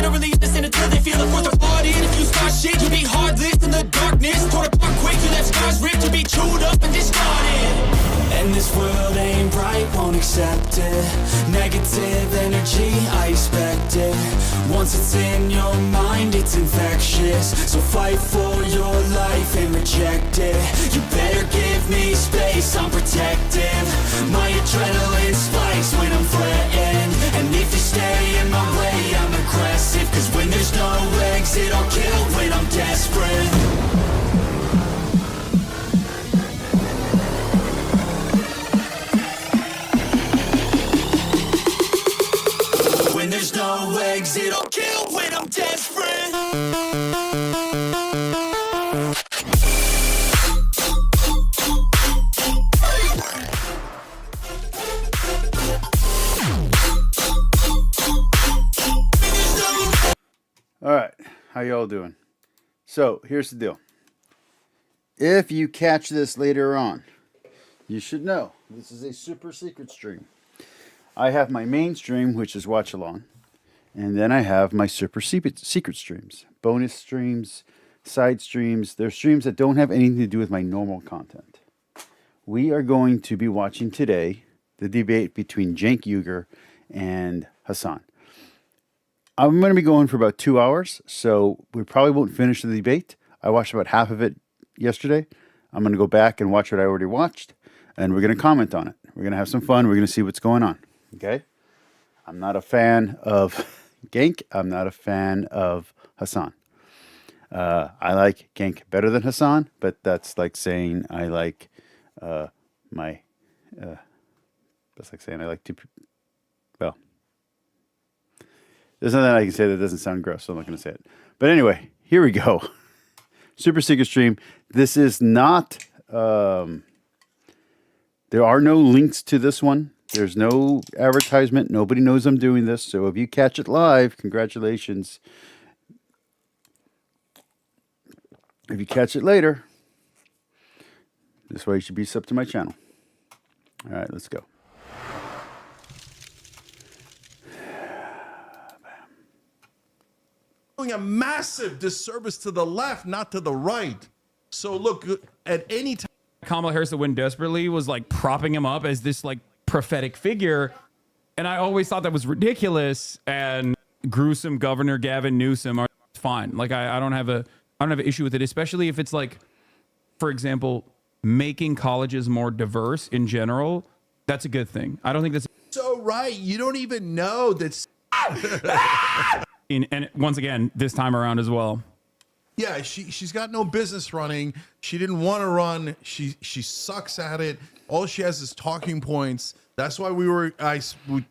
are really innocent until they feel the force of party. And if you start shit, you'll be heartless in the darkness. Torn apart quick, you left scars ripped, you'll be chewed up and discarded. And this world ain't right, won't accept it. Negative energy, I expect it. Once it's in your mind, it's infectious. So fight for your life and reject it. You better give me space, I'm protective. My adrenaline spikes when I'm threatened. And if you stay in my way, I'm aggressive. Cause when there's no exit, I'll kill when I'm desperate. When there's no exit, I'll kill when I'm desperate. All right, how y'all doing? So here's the deal. If you catch this later on, you should know this is a super secret stream. I have my main stream, which is watch along, and then I have my super secret streams, bonus streams, side streams. They're streams that don't have anything to do with my normal content. We are going to be watching today the debate between Genk and Hasan. I'm going to be going for about 2 hours, so we probably won't finish the debate. I watched about half of it yesterday. I'm going to go back and watch what I already watched, and we're going to comment on it. We're going to have some fun. We're going to see what's going on. Okay? I'm not a fan of Genk. I'm not a fan of Hasan. I like Genk better than Hasan, but that's like saying I like that's like saying I like to, well, there's nothing I can say that doesn't sound gross, so I'm not going to say it. But anyway, here we go. Super secret stream. This is not, there are no links to this one. There's no advertisement. Nobody knows I'm doing this. So if you catch it live, congratulations. If you catch it later, this way you should be sub to my channel. All right, let's go. Doing a massive disservice to the left, not to the right. So look, at any time Kamala Harris to win desperately was like propping him up as this like prophetic figure, and I always thought that was ridiculous. And gruesome Governor Gavin Newsom are fine. Like I don't have an issue with it, especially if it's like, for example, making colleges more diverse in general. That's a good thing. I don't think that's so right. You don't even know that. and once again, this time around as well. Yeah, she's got no business running. She didn't want to run. She sucks at it. All she has is talking points. That's why we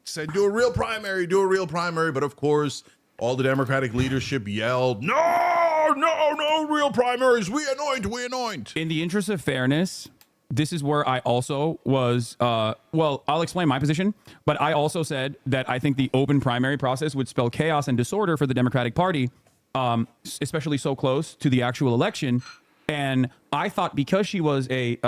said do a real primary. But of course, all the Democratic leadership yelled, no real primaries. We anoint. In the interest of fairness, this is where I also was, well, I'll explain my position, but I also said that I think the open primary process would spell chaos and disorder for the Democratic Party, especially so close to the actual election. And I thought because she was a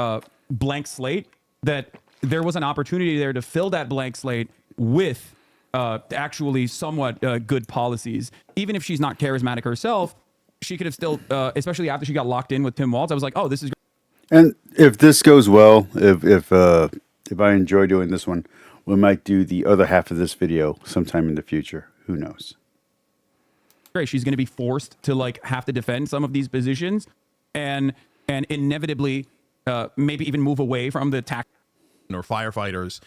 blank slate, that there was an opportunity there to fill that blank slate with actually somewhat good policies. Even if she's not charismatic herself, she could have still, especially after she got locked in with Tim Walz, I was like, oh, this is great. And if this goes well, if I enjoy doing this one, we might do the other half of this video sometime in the future. Who knows? Great. She's going to be forced to like have to defend some of these positions, and inevitably maybe even move away from the tax or firefighters.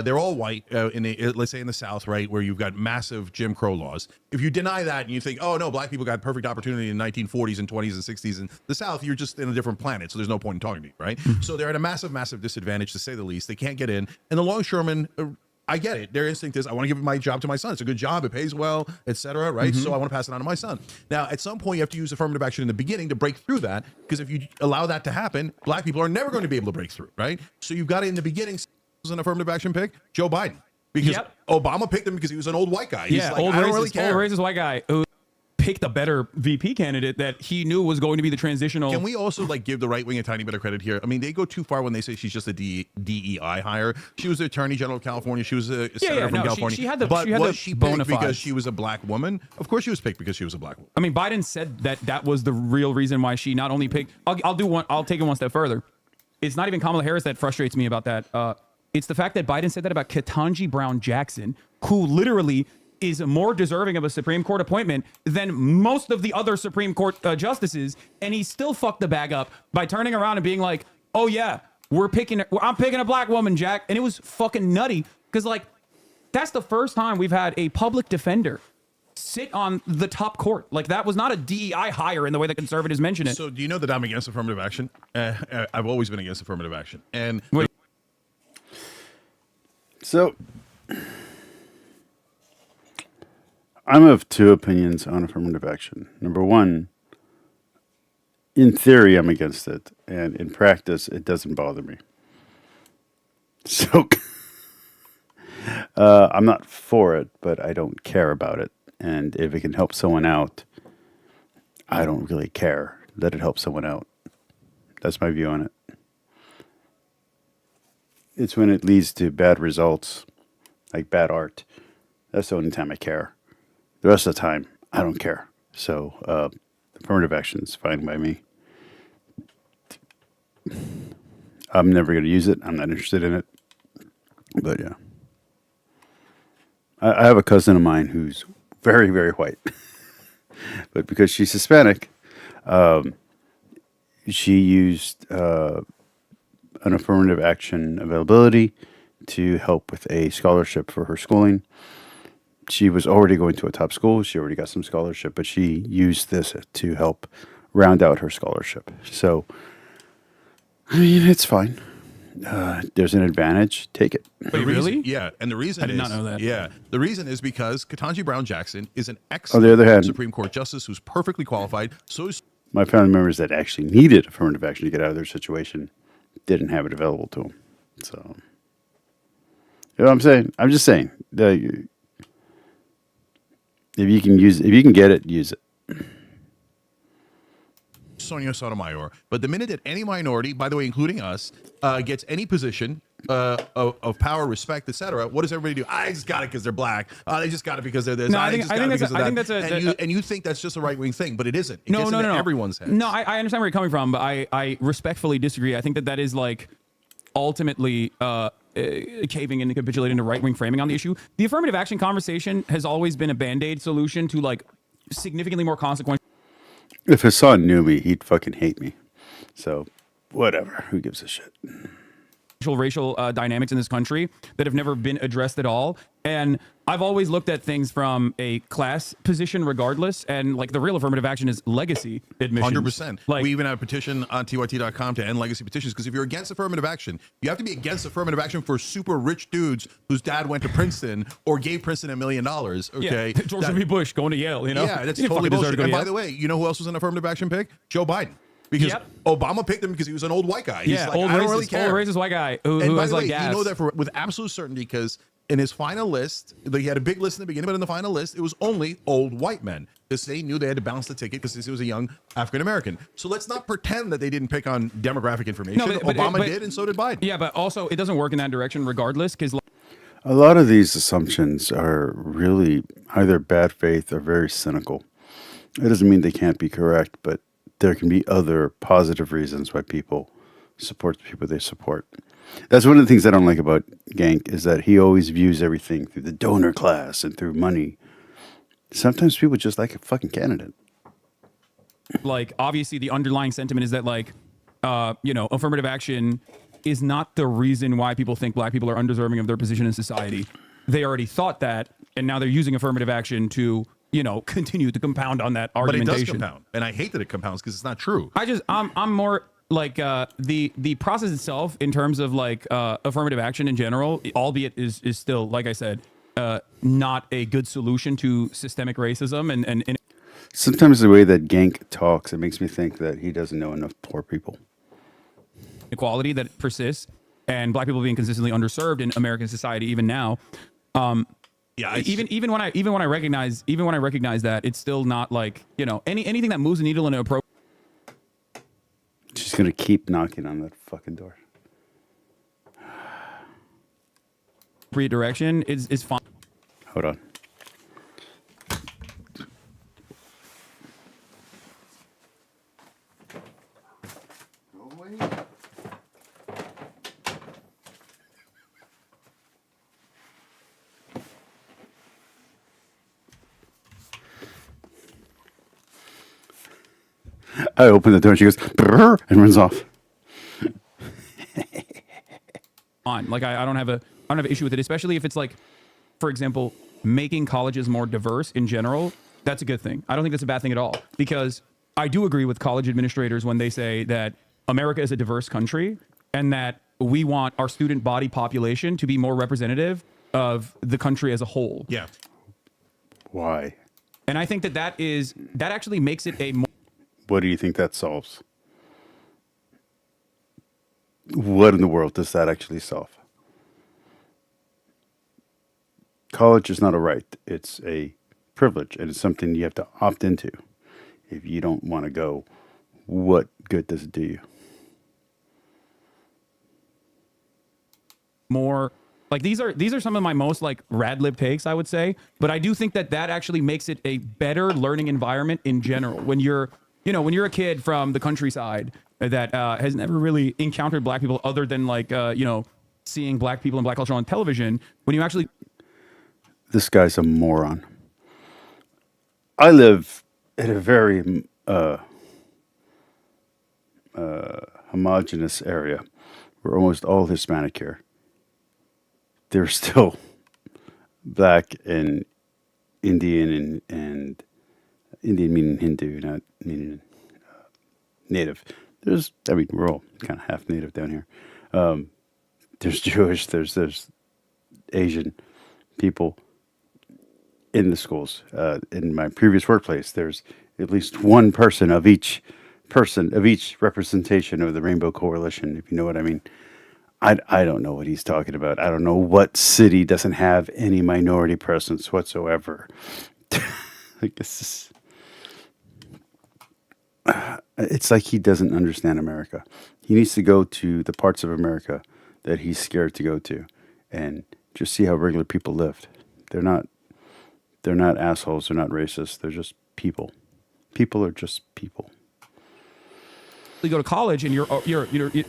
They're all white let's say in the South, right, where you've got massive Jim Crow laws. If you deny that and you think, oh no, black people got perfect opportunity in the 1940s and 20s and 60s in the South, you're just in a different planet. So there's no point in talking to you, right? So they're at a massive disadvantage, to say the least. They can't get in. And the longshoremen, I get it. Their instinct is, I want to give my job to my son. It's a good job. It pays well, etc. Right? So I want to pass it on to my son. Now, at some point, you have to use affirmative action in the beginning to break through that, because if you allow that to happen, black people are never going to be able to break through, right? So you've got to, in the beginning, an affirmative action pick, Joe Biden, because Obama picked him because he was an old white guy. He's like, old I don't racist, really care. Old racist white guy who picked a better VP candidate that he knew was going to be the transitional. Can we also like give the right wing a tiny bit of credit here? I mean, they go too far when they say she's just a DEI hire. She was the Attorney General of California. She was a senator from California. She had the, but she had was the she bona picked because fides. she was a black woman? Of course, she was picked because she was a black woman. I mean, Biden said that was the real reason why she not only picked. I'll take it one step further. It's not even Kamala Harris that frustrates me about that. It's the fact that Biden said that about Ketanji Brown Jackson, who literally is more deserving of a Supreme Court appointment than most of the other Supreme Court justices, and he still fucked the bag up by turning around and being like, "Oh yeah, I'm picking a black woman, Jack," and it was fucking nutty because like that's the first time we've had a public defender sit on the top court. Like that was not a DEI hire in the way that conservatives mention it. So do you know that I'm against affirmative action? I've always been against affirmative action, and Wait. So, I'm of two opinions on affirmative action. Number one, in theory, I'm against it, and in practice, it doesn't bother me. So, I'm not for it, but I don't care about it. And if it can help someone out, I don't really care that it helps someone out. That's my view on it. It's when it leads to bad results, like bad art. That's the only time I care. The rest of the time, I don't care. So, affirmative action is fine by me. I'm never going to use it. I'm not interested in it. But yeah. I have a cousin of mine who's very, very white. But because she's Hispanic, she used an affirmative action availability to help with a scholarship for her schooling. She was already going to a top school. She already got some scholarship, but she used this to help round out her scholarship. So, I mean, it's fine. There's an advantage. Take it. Wait, really? Yeah, and the reason I did not know that. Yeah, the reason is because Ketanji Brown Jackson is an excellent On the other hand, Supreme Court justice who's perfectly qualified. So is my family members that actually needed affirmative action to get out of their situation didn't have it available to them. So, you know what I'm saying? I'm just saying that if you can use, if you can get it, use it. Sonia Sotomayor. But the minute that any minority, by the way, including us, gets any position of power, respect, etc., what does everybody do? I just got it because they're black. They just got it because they're this. No, I think that's and you think that's just a right wing thing, but it isn't. It No, gets no, into no, no. everyone's head. No, I understand where you're coming from, but I respectfully disagree. I think that is like ultimately caving in and capitulating to right wing framing on the issue. The affirmative action conversation has always been a band-aid solution to like significantly more consequential. If Hasan knew me, he'd fucking hate me. So, whatever. Who gives a shit? Racial dynamics in this country that have never been addressed at all. And I've always looked at things from a class position regardless. And like the real affirmative action is legacy admissions. 100%. Like, we even have a petition on tyt.com to end legacy petitions, because if you're against affirmative action, you have to be against affirmative action for super rich dudes whose dad went to Princeton or gave Princeton $1 million. Okay. yeah, George W. Bush going to Yale, you know? Yeah, that's He didn't totally fucking deserve to bullshit. go to And by Yale. the way, you know who else was an affirmative action pick? Joe Biden. Because Yep. Obama picked him because he was an old white guy. He's Yeah, like, old I don't racist, really care. old racist white guy who And by has the way, like gas. you know that with absolute certainty, because in his final list, he had a big list in the beginning, but in the final list, it was only old white men, because they knew they had to balance the ticket because he was a young African American. So let's not pretend that they didn't pick on demographic information. No, but Obama did, and so did Biden. Yeah, but also it doesn't work in that direction regardless, because A lot of these assumptions are really either bad faith or very cynical. It doesn't mean they can't be correct, but there can be other positive reasons why people support the people they support. That's one of the things I don't like about Genk, is that he always views everything through the donor class and through money. Sometimes people just like a fucking candidate. like obviously the underlying sentiment is that like affirmative action is not the reason why people think black people are undeserving of their position in society. They already thought that, and now they're using affirmative action to continue to compound on that But it argumentation. does compound, and I hate that it compounds because it's not true. I'm more like the process itself in terms of like affirmative action in general, albeit is still, like I said, not a good solution to systemic racism and Sometimes the way that Genk talks, it makes me think that he doesn't know enough poor people. inequality that persists, and black people being consistently underserved in American society even now. Yeah, even when I recognize that, it's still not like, you know, anything that moves the needle in an She's gonna keep knocking on that fucking door. appropriate direction is fine. Hold on. I open the door and she goes "Brrr," and runs off. On. Like I don't have an issue with it, especially if it's like, for example, making colleges more diverse in general. That's a good thing. I don't think that's a bad thing at all, because I do agree with college administrators when they say that America is a diverse country and that we want our student body population to be more representative of the country as a whole. Yeah. Why? And I think that actually makes it a more What do you think that solves? What in the world does that actually solve? College is not a right. It's a privilege, and it's something you have to opt into. If you don't want to go, what good does it do you? more like these are some of my most like rad lib takes, I would say, but I do think that actually makes it a better learning environment in general when you're a kid from the countryside that has never really encountered black people other than like seeing black people and black culture on television. When you actually, This guy's a moron. I live in a very homogenous area. We're almost all Hispanic here. There's still black and Indian and Indian meaning Hindu, not meaning native. We're all kind of half native down here. There's Jewish, there's Asian people in the schools. In my previous workplace, there's at least one person of each representation of the Rainbow Coalition, if you know what I mean. I don't know what he's talking about. I don't know what city doesn't have any minority presence whatsoever. Like it's like he doesn't understand America. He needs to go to the parts of America that he's scared to go to and just see how regular people lived. They're not assholes. They're not racist. They're just people. People are just people. go to college and you're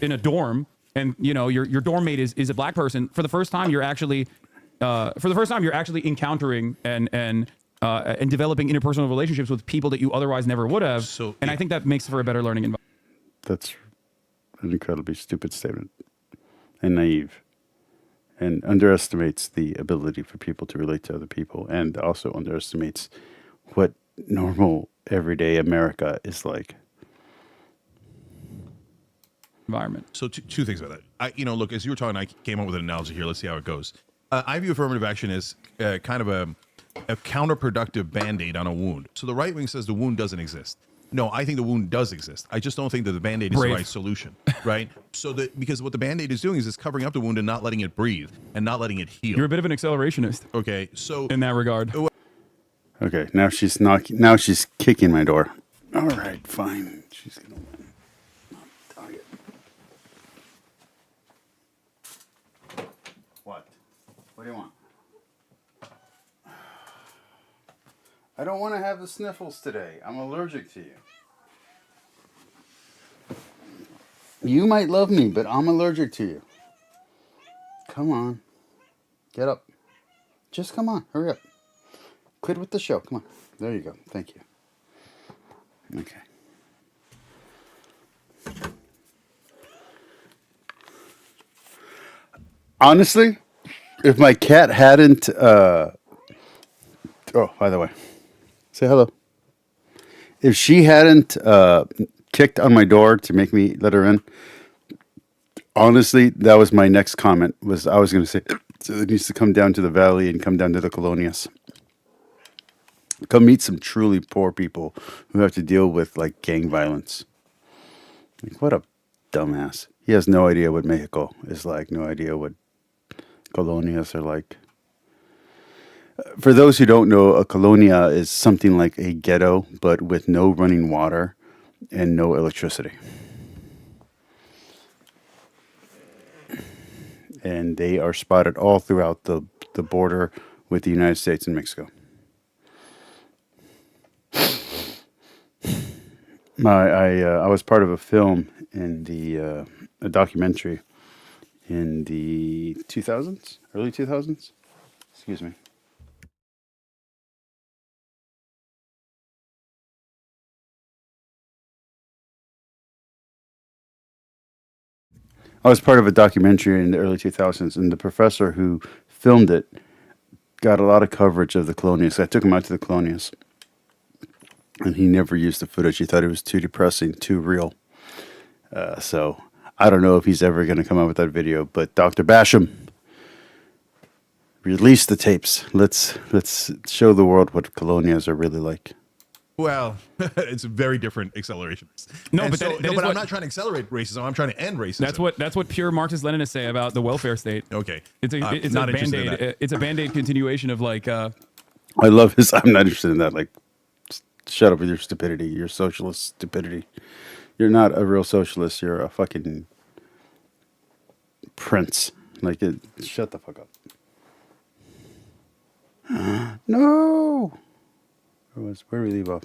in a dorm and your dorm mate is a black person, for the first time you're actually encountering and developing interpersonal relationships with people that you otherwise never would have. And I think that makes for a better learning environment. That's an incredibly stupid statement and naive, and underestimates the ability for people to relate to other people, and also underestimates what normal everyday America is like. Environment. So two things about that. Look, as you were talking, I came up with an analogy here. Let's see how it goes. I view affirmative action as kind of a counterproductive Band-Aid on a wound. So the right wing says the wound doesn't exist. No, I think the wound does exist. I just don't think that the Band-Aid is the right solution, right? Because what the Band-Aid is doing is it's covering up the wound and not letting it breathe and not letting it heal. You're a bit of an accelerationist. Okay, so in that regard. Okay, now she's knocking. Now she's kicking my door. All right, fine. She's gonna win. Target. What? What do you want? I don't want to have the sniffles today. I'm allergic to you. You might love me, but I'm allergic to you. Come on. Get up. Just come on. Hurry up. Quit with the show. Come on. There you go. Thank you. Okay. Honestly, if my cat hadn't... oh, by the way. Say hello. If she hadn't kicked on my door to make me let her in, honestly, that was my next comment. I was going to say, so it needs to come down to the valley and come down to the colonias. Come meet some truly poor people who have to deal with like gang violence. Like, what a dumbass. He has no idea what Mexico is like. No idea what colonias are like. For those who don't know, a colonia is something like a ghetto, but with no running water and no electricity. And they are spotted all throughout the border with the United States and Mexico. I was part of a film in a documentary in the 2000s, early 2000s. Excuse me. I was part of a documentary in the early 2000s, and the professor who filmed it got a lot of coverage of the colonials. I took him out to the colonials, and he never used the footage. He thought it was too depressing, too real. So I don't know if he's ever going to come out with that video. But Dr. Basham, release the tapes. Let's show the world what colonials are really like. Well, it's a very different acceleration. No, And but so, that no, is but I'm what- not trying to accelerate racism. I'm trying to end racism. That's what pure Marxist-Leninists say about the welfare state. Okay. It's a Not interested in band-aid. that. It's a band-aid continuation of like. I love his. I'm not interested in that. Like, shut up with your stupidity, your socialist stupidity. You're not a real socialist. You're a fucking prince. Like, shut the fuck up. No. Where do we leave off?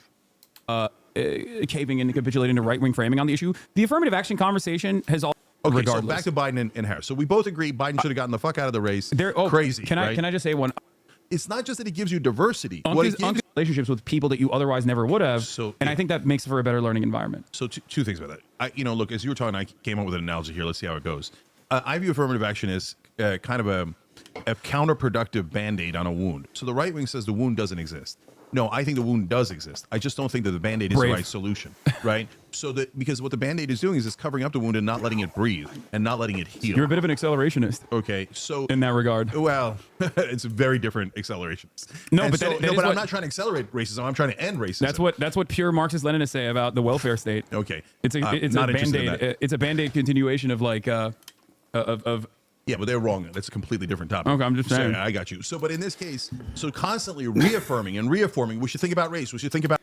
Caving and capitulating to right-wing framing on the issue. The affirmative action conversation has all. Okay, regardless. so back to Biden and Harris. So we both agree Biden should have gotten the fuck out of the race. Crazy. Can right? I just say one? It's not just that it gives you diversity. Uncle's relationships with people that you otherwise never would have, So, and yeah. I think that makes for a better learning environment. So two things about that. Look, as you were talking, I came up with an analogy here. Let's see how it goes. I view affirmative action as kind of a counterproductive Band-Aid on a wound. So the right wing says the wound doesn't exist. No, I think the wound does exist. I just don't think that the Band-Aid is the right solution, right? Because what the Band-Aid is doing is it's covering up the wound and not letting it breathe and not letting it heal. You're a bit of an accelerationist. Okay, so In that regard. well, it's a very different accelerations. No, And but so, that is but I'm what- not trying to accelerate racism. I'm trying to end racism. That's what pure Marxist-Leninists say about the welfare state. Okay, It's a not band-aid. interested in that. It's a band-aid continuation of like of. Yeah, but they're wrong. That's a completely different topic. Okay, I'm just saying. I got you. So, but in this case, so constantly reaffirming and reaffirming, we should think about race. We should think about.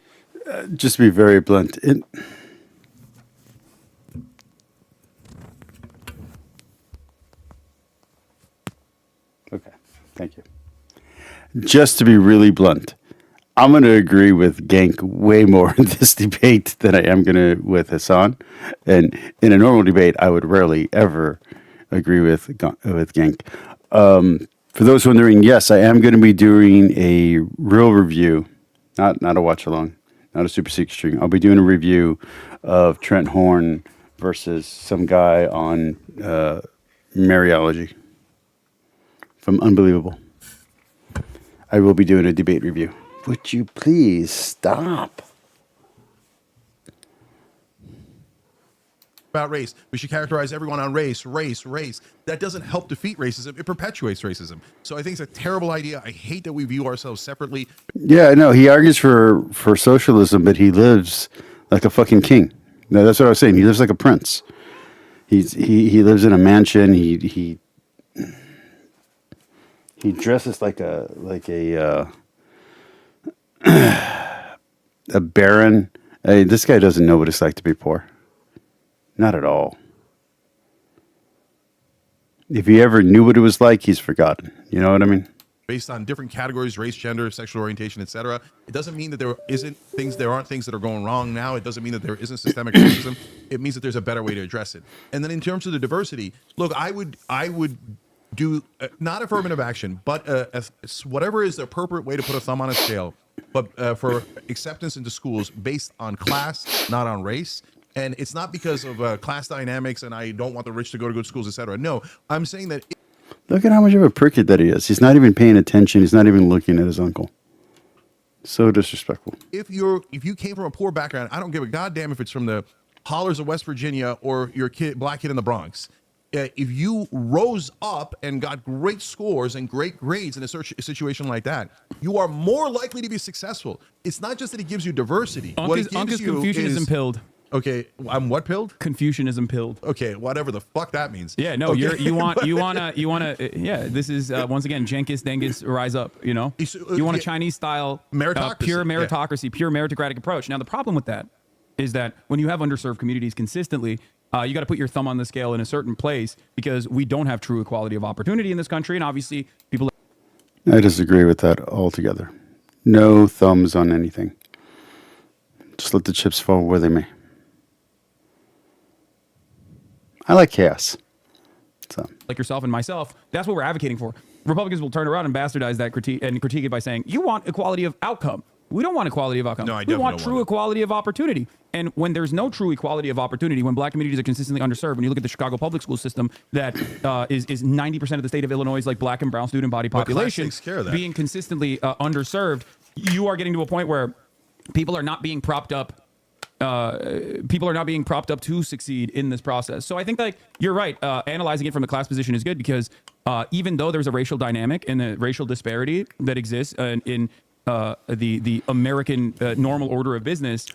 Just to be very blunt. Okay, thank you. Just to be really blunt, I'm going to agree with Genk way more in this debate than I am going to with Hasan. And in a normal debate, I would rarely ever agree with Genk. For those wondering, yes, I am going to be doing a real review, not a watch along, not a super secret stream. I'll be doing a review of Trent Horn versus some guy on Mariology from Unbelievable. I will be doing a debate review. Would you please stop? About race. We should characterize everyone on race. That doesn't help defeat racism. It perpetuates racism. So I think it's a terrible idea. I hate that we view ourselves separately. Yeah, I know. He argues for socialism, but he lives like a fucking king. No, that's what I was saying. He lives like a prince. He lives in a mansion. He dresses like a a baron. This guy doesn't know what it's like to be poor. Not at all. If he ever knew what it was like, he's forgotten. You know what I mean? Based on different categories, race, gender, sexual orientation, etc. It doesn't mean that there aren't things that are going wrong now. It doesn't mean that there isn't systemic racism. It means that there's a better way to address it. And then in terms of the diversity, look, I would do not affirmative action, but whatever is the appropriate way to put a thumb on a scale, but for acceptance into schools based on class, not on race. And it's not because of class dynamics and I don't want the rich to go to good schools, etc. No, I'm saying that. Look at how much of a prickhead that he is. He's not even paying attention. He's not even looking at his uncle. So disrespectful. If you came from a poor background, I don't give a goddamn if it's from the hollers of West Virginia or your black kid in the Bronx. If you rose up and got great scores and great grades in a situation like that, you are more likely to be successful. It's not just that it gives you diversity. What it gives Uncle's you Confucianism is, pilled. Okay, I'm what pilled? Confucianism pilled. Okay, whatever the fuck that means. Yeah, no, Okay. you wanna. Yeah, this is once again, Jenkins, Dengus, rise up. You know, you want a yeah, Chinese style, meritocracy, pure yeah. meritocracy, pure meritocratic approach. Now, the problem with that is that when you have underserved communities consistently, you got to put your thumb on the scale in a certain place because we don't have true equality of opportunity in this country, and obviously people. I disagree with that altogether. No thumbs on anything. Just let the chips fall where they may. I like chaos. So Like yourself and myself, that's what we're advocating for. Republicans will turn around and bastardize that critique it by saying, you want equality of outcome. We don't want equality of outcome. No, I we definitely want don't true want it. equality of opportunity. And when there's no true equality of opportunity, when black communities are consistently underserved, when you look at the Chicago public school system that is 90% of the state of Illinois' like black and brown student body Well, Class population takes care of that. being consistently underserved, you are getting to a point where people are not being propped up to succeed in this process. So I think like you're right. Analyzing it from the class position is good because even though there's a racial dynamic and a racial disparity that exists in the American normal order of business,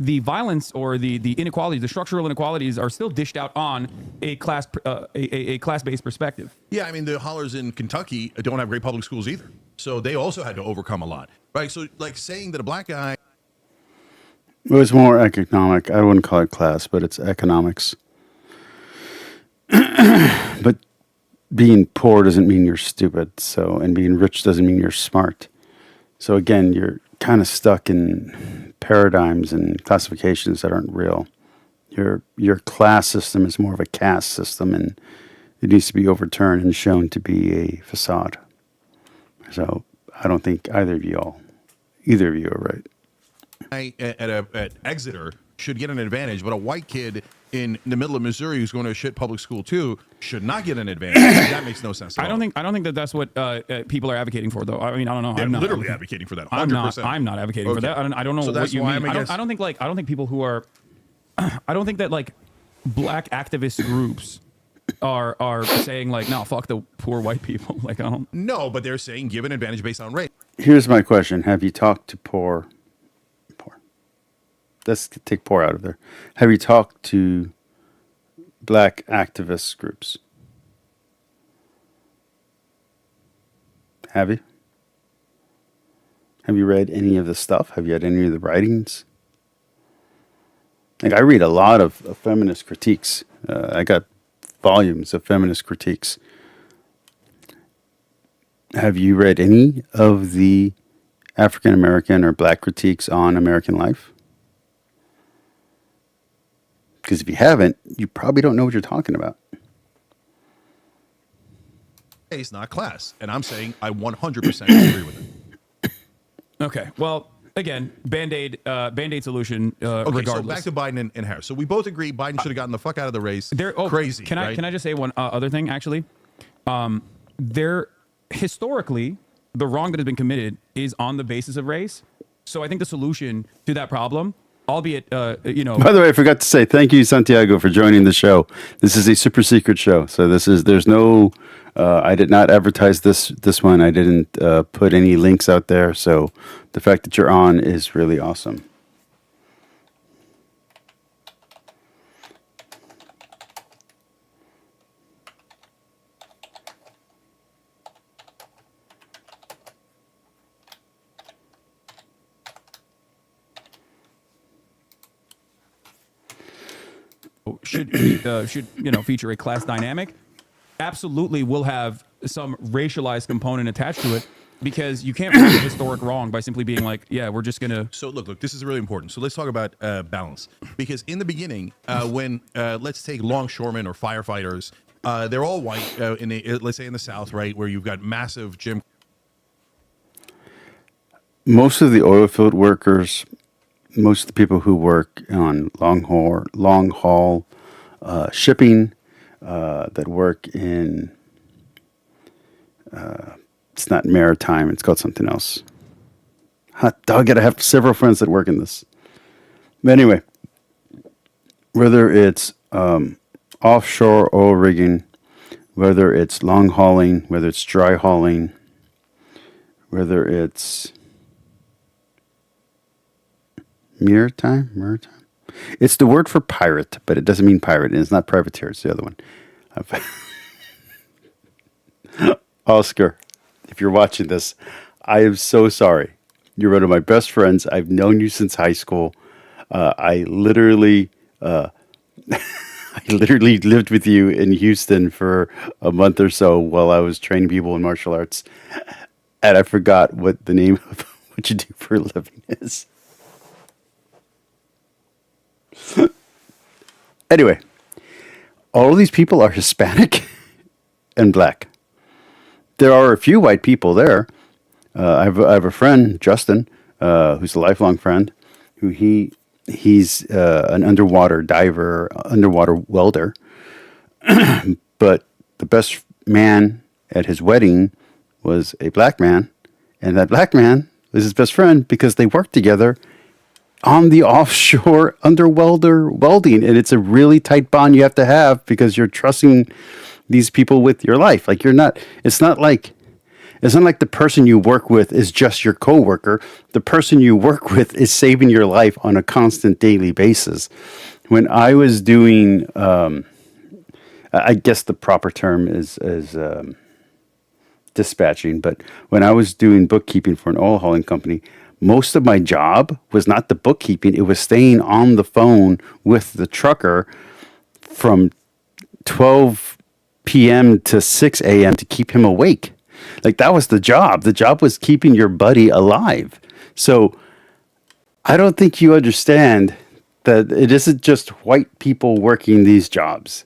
the violence or the inequalities, the structural inequalities are still dished out on a class-based perspective. Yeah, I mean, the hollers in Kentucky don't have great public schools either. So they also had to overcome a lot, right? So like saying that a black guy. it was more economic. I wouldn't call it class, but it's economics. But being poor doesn't mean you're stupid. So, and being rich doesn't mean you're smart. So again, you're kind of stuck in paradigms and classifications that aren't real. Your class system is more of a caste system, and it needs to be overturned and shown to be a facade. So I don't think either of you are right. At Exeter should get an advantage, but a white kid in the middle of Missouri who's going to a shit public school too should not get an advantage. That makes no sense. At I all. don't think that that's what people are advocating for, though. I mean, I don't know. They're I'm not literally advocating for that. 100%. I'm not advocating for Okay. that. I don't know So what that's you why mean. I'm against- I don't think people who are. I don't think that like black activist groups are saying like, no, fuck the poor white people. Like, I don't. No, but they're saying give an advantage based on race. Here's my question: have you talked to poor? Let's take poor out of there. Have you talked to black activist groups? Have you? Have you read any of the stuff? Have you had any of the writings? Like I read a lot of feminist critiques. I got volumes of feminist critiques. Have you read any of the African American or black critiques on American life? Because if you haven't, you probably don't know what you're talking about. Race, not class. And I'm saying I 100% agree with it. Okay. Well, again, Band-Aid solution. Okay, Regardless. so back to Biden and Harris. So we both agree Biden should have gotten the fuck out of the race. Crazy. Can right? I just say one other thing? Actually, historically, the wrong that has been committed is on the basis of race. So I think the solution to that problem, albeit By the way, I forgot to say thank you, Santiago, for joining the show. This is a super secret show, so there's no. I did not advertise this one. I didn't put any links out there. So the fact that you're on is really awesome. should feature a class dynamic, absolutely will have some racialized component attached to it, because you can't prove a historic wrong by simply being like, yeah, we're just gonna. So look, this is really important. So let's talk about balance, because in the beginning, when let's take longshoremen or firefighters, they're all white. Let's say in the South, right, where you've got massive Jim. Most of the oil field workers, most of the people who work on long haul shipping, that work in, it's not maritime, it's called something else. Hot dog it, I have several friends that work in this. But anyway, whether it's offshore oil rigging, whether it's long hauling, whether it's dry hauling, whether it's maritime, It's the word for pirate, but it doesn't mean pirate, and it's not privateer. It's the other one. Oscar, if you're watching this, I am so sorry. You're one of my best friends. I've known you since high school. I literally lived with you in Houston for a month or so while I was training people in martial arts, and I forgot what the name of what you do for a living is. Anyway, all of these people are Hispanic and black. There are a few white people there. I have a friend, Justin, who's a lifelong friend, who he's an underwater diver, underwater welder. But the best man at his wedding was a black man, and that black man was his best friend because they worked together on the offshore underwelder welding, and it's a really tight bond you have to have because you're trusting these people with your life. Like it's not like the person you work with is just your coworker. The person you work with is saving your life on a constant daily basis. When I was doing, I guess the proper term is dispatching, but when I was doing bookkeeping for an oil hauling company, most of my job was not the bookkeeping. It was staying on the phone with the trucker from 12 p.m. to 6 a.m. to keep him awake. Like, that was the job. The job was keeping your buddy alive. So I don't think you understand that it isn't just white people working these jobs.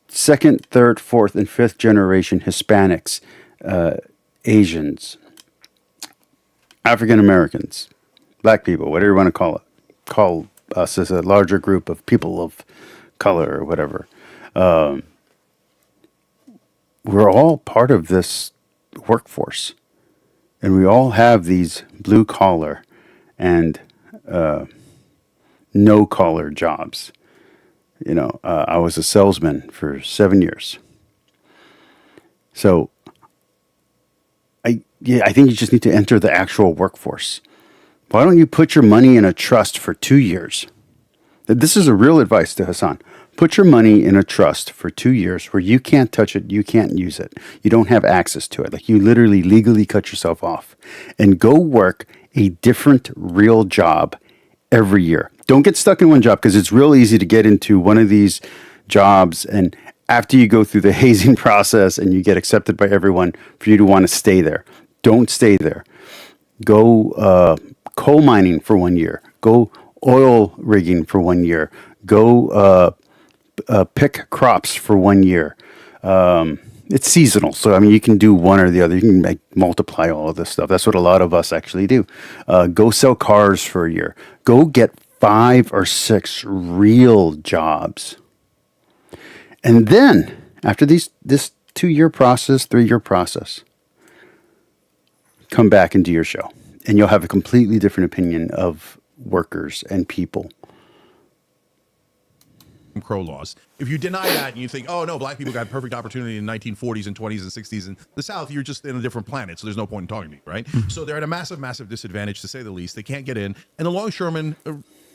Second, third, fourth, and fifth generation Hispanics, Asians, African Americans, black people, whatever you want to call it. Call us as a larger group of people of color or whatever. We're all part of this workforce. And we all have these blue collar and no collar jobs. You know, I was a salesman for 7 years. So I think you just need to enter the actual workforce. Why don't you put your money in a trust for 2 years? This is a real advice to Hasan. Put your money in a trust for 2 years where you can't touch it, you can't use it, you don't have access to it. Like, you literally legally cut yourself off, and go work a different real job every year. Don't get stuck in one job, because it's real easy to get into one of these jobs, and after you go through the hazing process and you get accepted by everyone, for you to want to stay there. Don't stay there. Go coal mining for 1 year. Go oil rigging for 1 year. Go pick crops for 1 year. It's seasonal, so I mean, you can do one or the other. You can multiply all of this stuff. That's what a lot of us actually do. Go sell cars for a year. Go get 5 or 6 real jobs, and then after this 2-year process, 3-year process, come back and do your show, and you'll have a completely different opinion of workers and people. Crow laws. If you deny that and you think, oh no, black people got perfect opportunity in the 1940s and 20s and 60s in the South, you're just in a different planet, so there's no point in talking to you, right? So they're at a massive disadvantage, to say the least. They can't get in. And the longshoremen,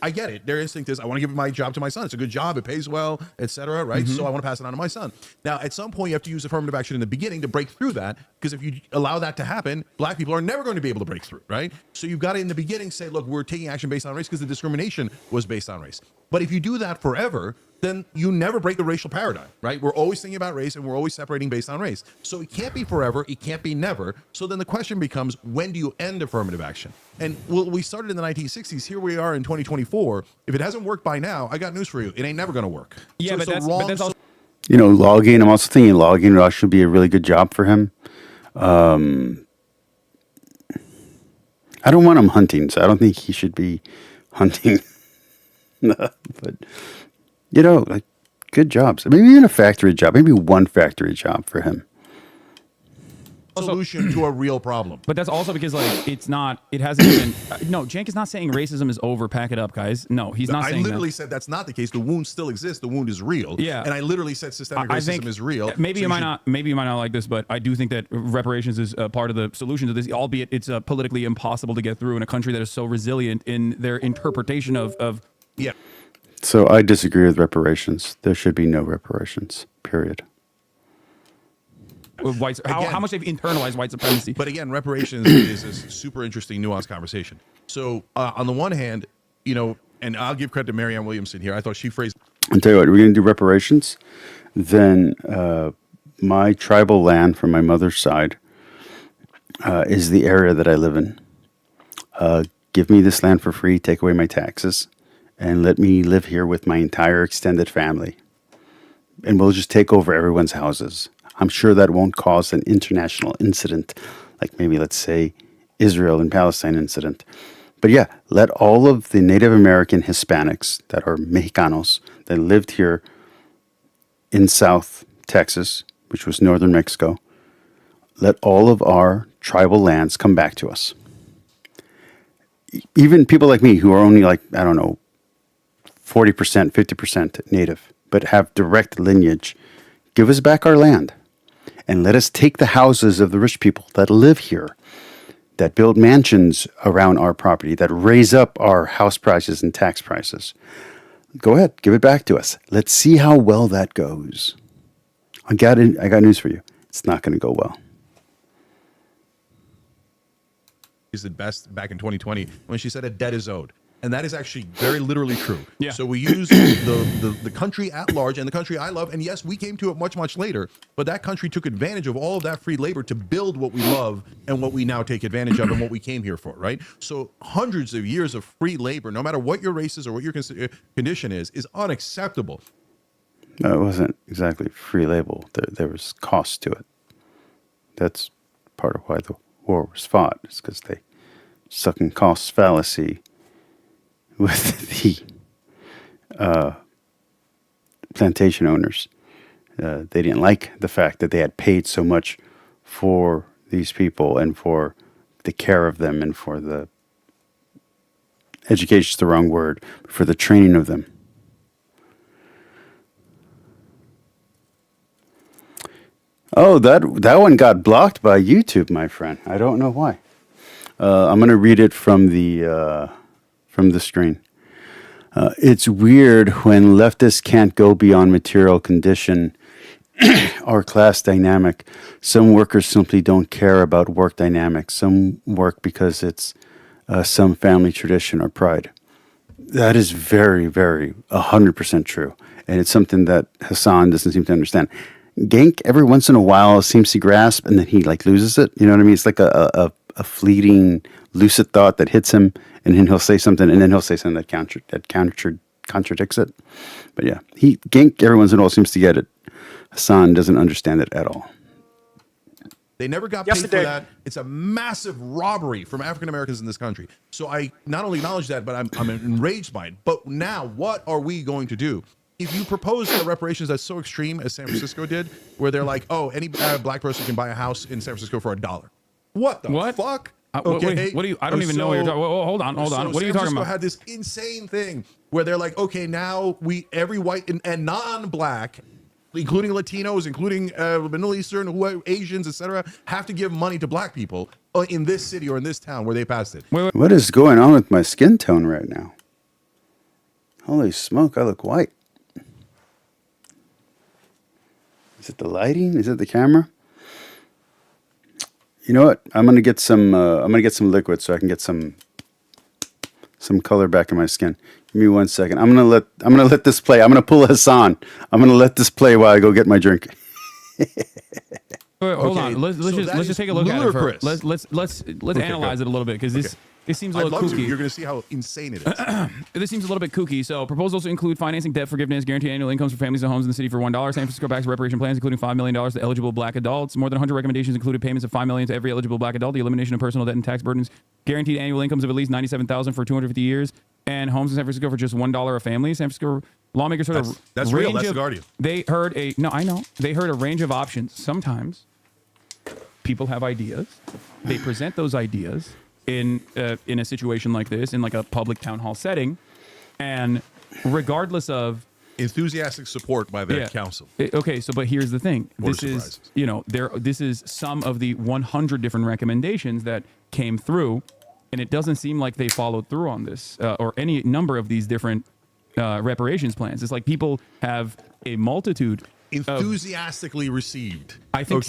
I get it. Their instinct is, I want to give my job to my son. It's a good job. It pays well, etc. Right? So I want to pass it on to my son. Now, at some point, you have to use affirmative action in the beginning to break through that, because if you allow that to happen, black people are never going to be able to break through, right? So you've got to, in the beginning, say, look, we're taking action based on race because the discrimination was based on race. But if you do that forever, then you never break the racial paradigm, right? We're always thinking about race, and we're always separating based on race. So it can't be forever. It can't be never. So then the question becomes, when do you end affirmative action? And we started in the 1960s. Here we are in 2024. If it hasn't worked by now, I got news for you. It ain't never going to work. Yeah, so but that's also... You know, logging, I'm also thinking logging would actually be a really good job for him. I don't want him hunting, so I don't think he should be hunting. But, you know, like, good jobs. Maybe even a factory job. Maybe one factory job for him. solution to a real problem. But that's also because like it hasn't even. No, Genk is not saying racism is over. Pack it up, guys. No, he's not saying that. I literally said that's not the case. The wound still exists. The wound is real. Yeah. And I literally said systemic I racism think is real. Maybe you might not. Maybe you might not like this, but I do think that reparations is part of the solution to this. Albeit it's politically impossible to get through in a country that is so resilient in their interpretation of. Yeah. So I disagree with reparations. There should be no reparations. Period. White, how much they've internalized white supremacy. But again, reparations is a super interesting, nuanced conversation. So on the one hand, you know, and I'll give credit to Marianne Williamson here. I thought she phrased. I'll tell you what, we're going to do reparations. Then my tribal land from my mother's side is the area that I live in. Give me this land for free, take away my taxes, and let me live here with my entire extended family. And we'll just take over everyone's houses. I'm sure that won't cause an international incident, like maybe, let's say, Israel and Palestine incident. But yeah, let all of the Native American Hispanics that are Mexicanos that lived here in South Texas, which was northern Mexico, let all of our tribal lands come back to us. Even people like me who are only like, I don't know, 40%, 50% Native, but have direct lineage, give us back our land. And let us take the houses of the rich people that live here, that build mansions around our property, that raise up our house prices and tax prices. Go ahead, give it back to us. Let's see how well that goes. I got news for you. It's not going to go well. Is it best back in 2020 when she said a debt is owed. And that is actually very literally true. Yeah. So we use the country at large and the country I love. And yes, we came to it much, much later. But that country took advantage of all of that free labor to build what we love and what we now take advantage of and what we came here for, right? So hundreds of years of free labor, no matter what your race is or what your condition is unacceptable. No, it wasn't exactly free labor. There was cost to it. That's part of why the war was fought. It's because they sucking costs fallacy with the plantation owners. They didn't like the fact that they had paid so much for these people and for the care of them and for the education is the wrong word, for the training of them. Oh, that one got blocked by YouTube, my friend. I don't know why. I'm going to read it from the screen. It's weird when leftists can't go beyond material condition or class dynamic. Some workers simply don't care about work dynamics. Some work because it's some family tradition or pride. That is very, very 100% true. And it's something that Hasan doesn't seem to understand. Genk, every once in a while, seems to grasp, and then he loses it. You know what I mean? It's like a fleeting, lucid thought that hits him, and then he'll say something, that contradicts it. But yeah, Genk, every once in a while, seems to get it. Hasan doesn't understand it at all. They never got paid for that. It's a massive robbery from African Americans in this country. So I not only acknowledge that, but I'm enraged by it. But now, what are we going to do? If you propose a reparations that's so extreme as San Francisco did, where they're like, oh, any black person can buy a house in San Francisco for $1. What the fuck? Okay. What do you? I don't even know what you're talking. Hold on. What are you talking about? Had this insane thing where they're like, okay, now every white and non-black, including Latinos, including Middle Eastern, Asians, etc., have to give money to black people in this city or in this town where they passed it. What is going on with my skin tone right now? Holy smoke! I look white. Is it the lighting? Is it the camera? You know what? I'm gonna get some liquid so I can get some color back in my skin. Give me 1 second. I'm gonna let this play. I'm gonna pull a Hasan. I'm gonna let this play while I go get my drink. Hold on. Let's just take a look at it first. Let's analyze it a little bit because this seems a little kooky. You're going to see how insane it is. This seems a little bit kooky. So proposals include financing debt forgiveness, guaranteed annual incomes for families and homes in the city for $1. San Francisco backs reparation plans, including $5 million to eligible black adults. More than 100 recommendations included payments of $5 million to every eligible black adult, the elimination of personal debt and tax burdens, guaranteed annual incomes of at least $97,000 for 250 years, and homes in San Francisco for just $1 a family. San Francisco lawmakers heard that's real. That's the Guardian. They heard a range of options. Sometimes people have ideas. They present those ideas in a situation like this, in like a public town hall setting, and regardless of enthusiastic support by their council. Okay, so but here's the thing. This is, this is some of the 100 different recommendations that came through, and it doesn't seem like they followed through on this or any number of these different reparations plans. It's like people have a multitude enthusiastically received. I think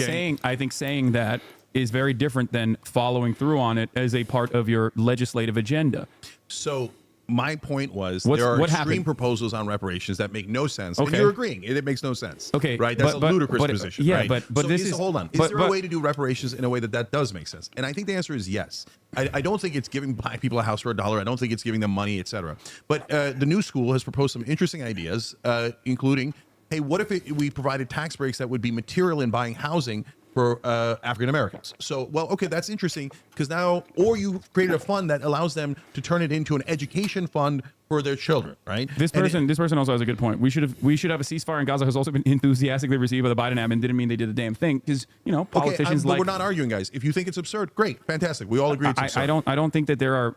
saying that is very different than following through on it as a part of your legislative agenda. So my point was there are extreme proposals on reparations that make no sense. Okay. And you're agreeing. It makes no sense. Okay. Right? That's a ludicrous position. Yeah, right? but so this is... Hold on. Is there a way to do reparations in a way that does make sense? And I think the answer is yes. I don't think it's giving black people a house for $1. I don't think it's giving them money, etc. But the new school has proposed some interesting ideas, including, hey, what if we provided tax breaks that would be material in buying housing for African Americans? So, well, okay, that's interesting because now, or you created a fund that allows them to turn it into an education fund for their children, right? This person also has a good point. We should have a ceasefire in Gaza has also been enthusiastically received by the Biden admin. Didn't mean they did the damn thing because politicians but we're not arguing, guys. If you think it's absurd, great, fantastic. We all agree it's absurd. I don't think that there are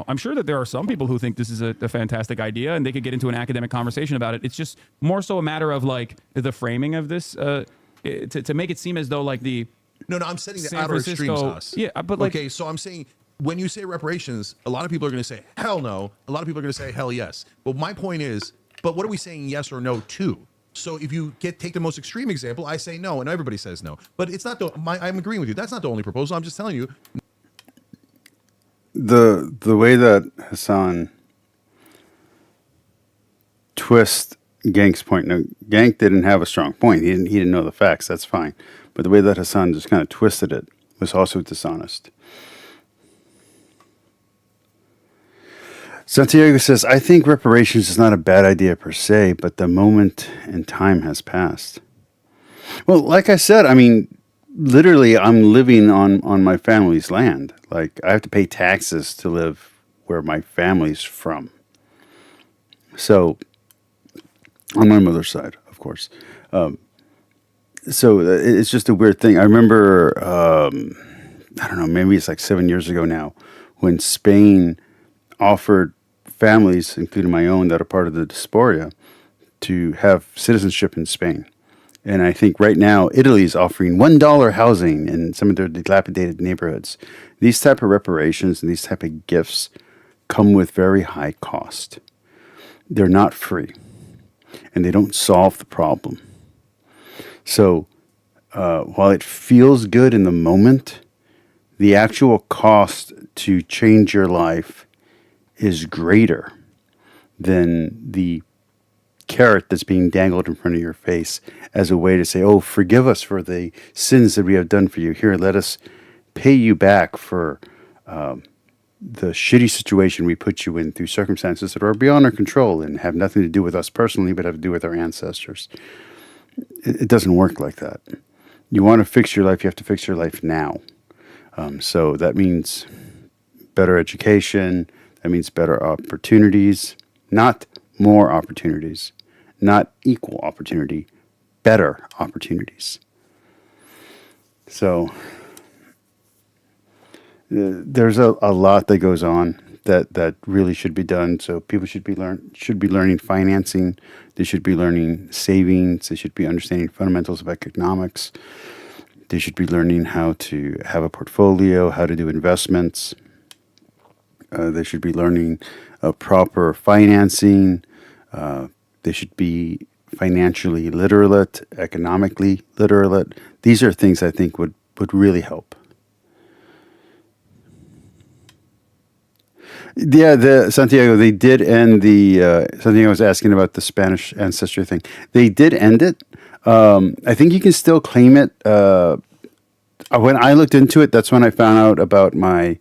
I'm sure that there are some people who think this is a fantastic idea and they could get into an academic conversation about it. It's just more so a matter of like the framing of this. To make it seem as though like the I'm setting the outer extremes, Us. Yeah, but like, okay, so I'm saying when you say reparations, a lot of people are going to say hell no. A lot of people are going to say hell yes. But my point is, but what are we saying yes or no to? So if you take the most extreme example, I say no, and everybody says no. But it's not I'm agreeing with you. That's not the only proposal. I'm just telling you. The way that Hasan twists Genk's point. Now, Genk didn't have a strong point. He didn't know the facts. That's fine. But the way that Hasan just kind of twisted it was also dishonest. Santiago says, I think reparations is not a bad idea per se, but the moment in time has passed. Well, like I said, I mean, literally, I'm living on my family's land. Like, I have to pay taxes to live where my family's from. So, on my mother's side, of course. So it's just a weird thing. I remember, I don't know, maybe it's like 7 years ago now, when Spain offered families, including my own, that are part of the diaspora, to have citizenship in Spain. And I think right now, Italy is offering $1 housing in some of their dilapidated neighborhoods. These type of reparations and these type of gifts come with very high cost. They're not free. And they don't solve the problem. So while it feels good in the moment, the actual cost to change your life is greater than the carrot that's being dangled in front of your face as a way to say, oh, forgive us for the sins that we have done for you. Here, let us pay you back for the shitty situation we put you in through circumstances that are beyond our control and have nothing to do with us personally, but have to do with our ancestors. It doesn't work like that. You want to fix your life, you have to fix your life now. So that means better education, that means better opportunities, not more opportunities, not equal opportunity, better opportunities. So there's a lot that goes on that really should be done. So people should be learning financing. They should be learning savings. They should be understanding fundamentals of economics. They should be learning how to have a portfolio, how to do investments. They should be learning proper financing. They should be financially literate, economically literate. These are things I think would really help. Yeah, Santiago, they did end Santiago was asking about the Spanish ancestry thing. They did end it. I think you can still claim it. When I looked into it, that's when I found out about my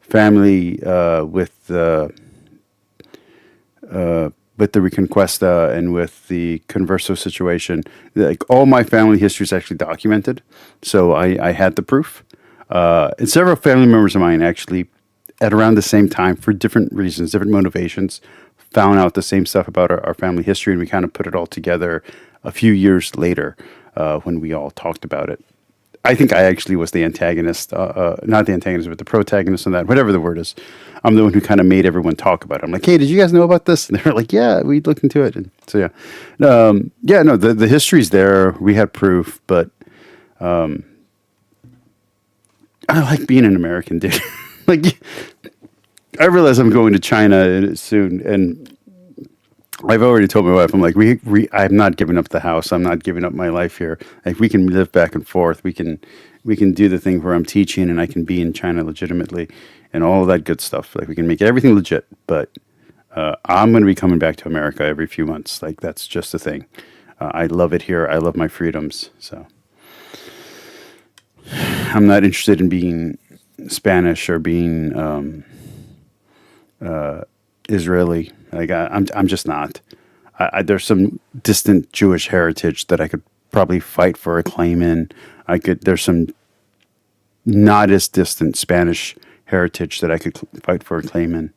family with the Reconquista and with the Converso situation. Like, all my family history is actually documented, so I had the proof. And several family members of mine actually, at around the same time, for different reasons, different motivations, found out the same stuff about our family history, and we kind of put it all together a few years later when we all talked about it I think I actually was the antagonist, not the antagonist, but the protagonist in that, whatever the word is. I'm the one who kind of made everyone talk about it. I'm like, hey, did you guys know about this? And they're like, yeah, we looked into it. And so, yeah, no, the history's there. We had proof, but I like being an American, dude. Like, I realize I'm going to China soon, and I've already told my wife, I'm like, I'm not giving up the house. I'm not giving up my life here. Like, we can live back and forth. We can do the thing where I'm teaching and I can be in China legitimately and all of that good stuff. Like, we can make everything legit, but I'm going to be coming back to America every few months. Like, that's just a thing. I love it here. I love my freedoms. So I'm not interested in being Spanish or being Israeli. Like, I'm just not. There's some distant Jewish heritage that I could probably fight for a claim in. There's some not as distant Spanish heritage that I could fight for a claim in.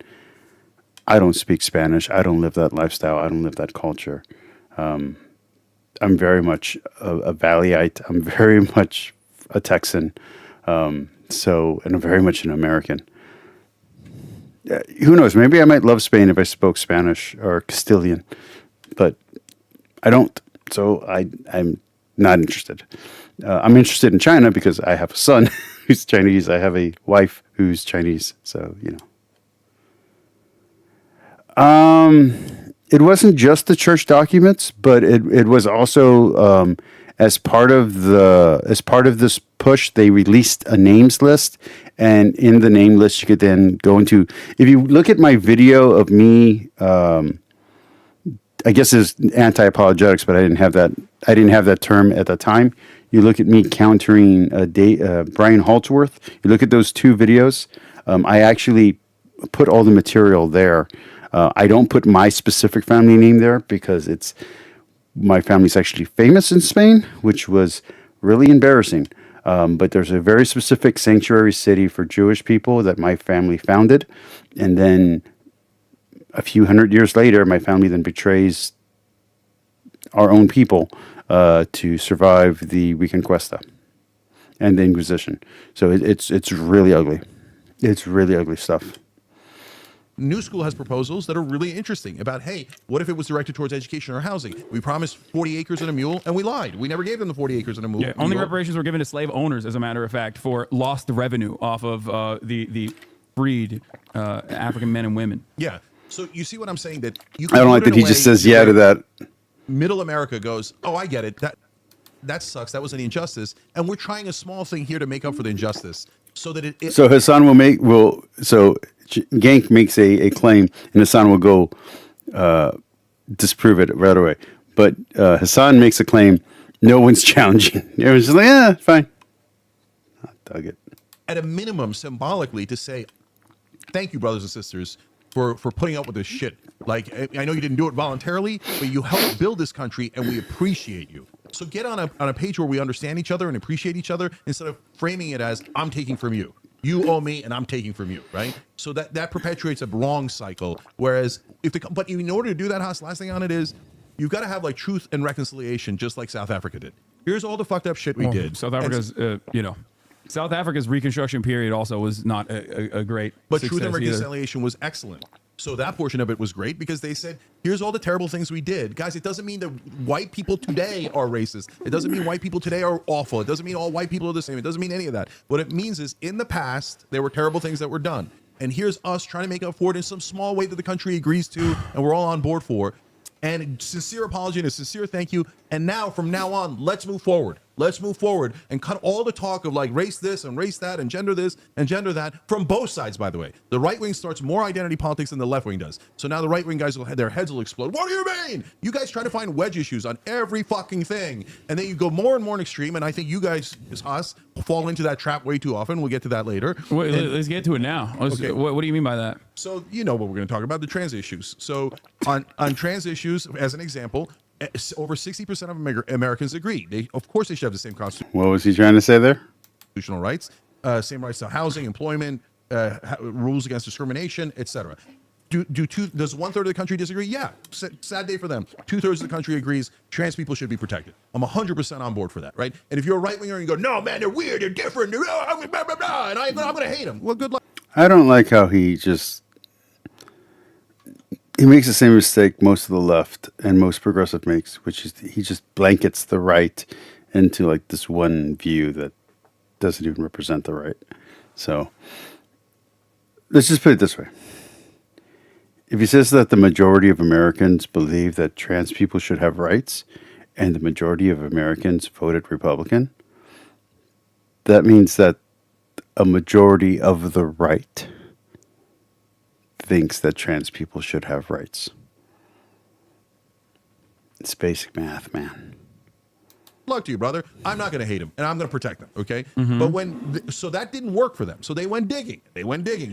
I don't speak Spanish. I don't live that lifestyle. I don't live that culture. I'm very much a Valleyite. I'm very much a Texan. And I'm very much an American. Who knows? Maybe I might love Spain if I spoke Spanish or Castilian, but I don't. So I'm not interested. I'm interested in China because I have a son who's Chinese. I have a wife who's Chinese. So, it wasn't just the church documents, but it was also as part of this push, they released a names list, and in the name list, you could then go into. If you look at my video of me, I guess it's anti-apologetics, but I didn't have that. I didn't have that term at the time. You look at me countering Brian Haltsworth. You look at those two videos. I actually put all the material there. I don't put my specific family name there because my family's actually famous in Spain, which was really embarrassing. But there's a very specific sanctuary city for Jewish people that my family founded. And then a few hundred years later, my family then betrays our own people to survive the Reconquista and the Inquisition. So it's really ugly. It's really ugly stuff. New School has proposals that are really interesting about, hey, what if it was directed towards education or housing? We promised 40 acres and a mule, and we lied. We never gave them the 40 acres and a mule. Yeah, only reparations were given to slave owners, as a matter of fact, for lost revenue off of the freed African men and women. Yeah. So you see what I'm saying? That I don't like that he just says yeah to that. Middle America goes, oh, I get it. That sucks. That was an injustice. And we're trying a small thing here to make up for the injustice. So that So Hasan so Genk makes a claim, and Hasan will go disprove it right away. But Hasan makes a claim, no one's challenging. Everyone's just like, yeah, fine. I dug it. At a minimum, symbolically, to say, thank you, brothers and sisters, for putting up with this shit. Like, I know you didn't do it voluntarily, but you helped build this country, and we appreciate you. So get on a page where we understand each other and appreciate each other, instead of framing it as, I'm taking from you. You owe me, and I'm taking from you, right? So that perpetuates a wrong cycle. Whereas, but in order to do that, Haas, last thing on it is, you've got to have like truth and reconciliation, just like South Africa did. Here's all the fucked up shit we did. South Africa's, South Africa's Reconstruction period also was not a great. But truth and success reconciliation was excellent. So that portion of it was great because they said, here's all the terrible things we did. Guys, it doesn't mean that white people today are racist. It doesn't mean white people today are awful. It doesn't mean all white people are the same. It doesn't mean any of that. What it means is, in the past, there were terrible things that were done. And here's us trying to make up for it in some small way that the country agrees to and we're all on board for. And sincere apology and a sincere thank you. And now, from now on, let's move forward. Let's move forward and cut all the talk of like race this and race that and gender this and gender that from both sides, by the way. The right wing starts more identity politics than the left wing does. So now the right wing guys, their heads will explode. What do you mean? You guys try to find wedge issues on every fucking thing. And then you go more and more extreme. And I think you guys, us, fall into that trap way too often. We'll get to that later. Wait, let's get to it now. Okay. What do you mean by that? So you know what we're going to talk about, the trans issues. So on trans issues, as an example, over 60% of Americans agree. Of course, they should have the same What was he trying to say there? constitutional rights, same rights to housing, employment, rules against discrimination, etc. Does 1/3 of the country disagree? Yeah, sad day for them. 2/3 of the country agrees trans people should be protected. I'm 100% on board for that, right? And if you're a right winger and you go, no man, they're weird, they're different, they're blah, blah, blah, and I'm going to hate them. Well, good luck. I don't like how he makes the same mistake most of the left and most progressive makes, which is he just blankets the right into like this one view that doesn't even represent the right. So let's just put it this way. If he says that the majority of Americans believe that trans people should have rights and the majority of Americans voted Republican, that means that a majority of the right thinks that trans people should have rights. It's basic math, man. Luck to you, brother. I'm not going to hate them, and I'm going to protect them. Okay, but so that didn't work for them. So they went digging.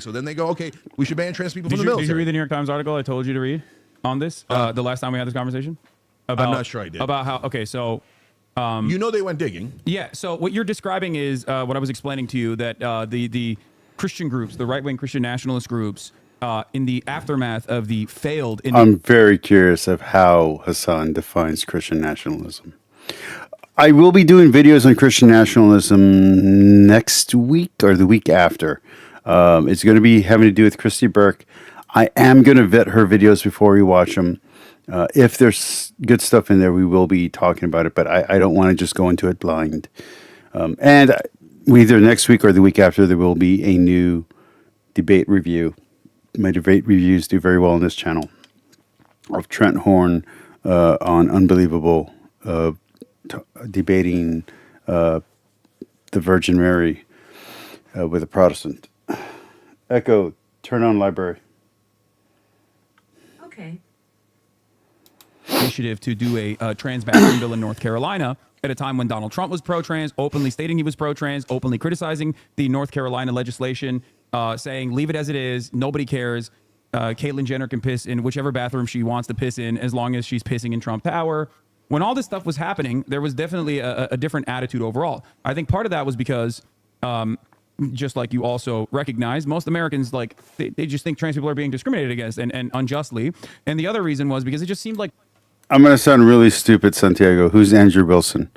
So then they go, okay, we should ban trans people from the military. Did you read the New York Times article I told you to read on this the last time we had this conversation? I'm not sure I did. About how? Okay, so they went digging. yeah. So what you're describing is what I was explaining to you that the Christian groups, the right wing Christian nationalist groups, in the aftermath of the failed. I'm very curious of how Hasan defines Christian nationalism. I will be doing videos on Christian nationalism next week or the week after. It's going to be having to do with Christy Burke. I am going to vet her videos before we watch them. If there's good stuff in there, we will be talking about it, but I don't want to just go into it blind. And either next week or the week after, there will be a new debate review. My debate reviews do very well on this channel of Trent Horn on Unbelievable, debating the Virgin Mary with a Protestant. Echo, turn on library. Okay. Initiative to do a trans bathroom bill in North Carolina at a time when Donald Trump was pro-trans, openly stating he was pro-trans, openly criticizing the North Carolina legislation, saying leave it as it is, nobody cares. Caitlyn Jenner can piss in whichever bathroom she wants to piss in as long as she's pissing in Trump Tower. When all this stuff was happening, there was definitely a different attitude overall. I think part of that was because, just like you also recognize, most Americans, like, they just think trans people are being discriminated against and unjustly. And the other reason was because it just seemed like... I'm going to sound really stupid, Santiago. Who's Andrew Wilson?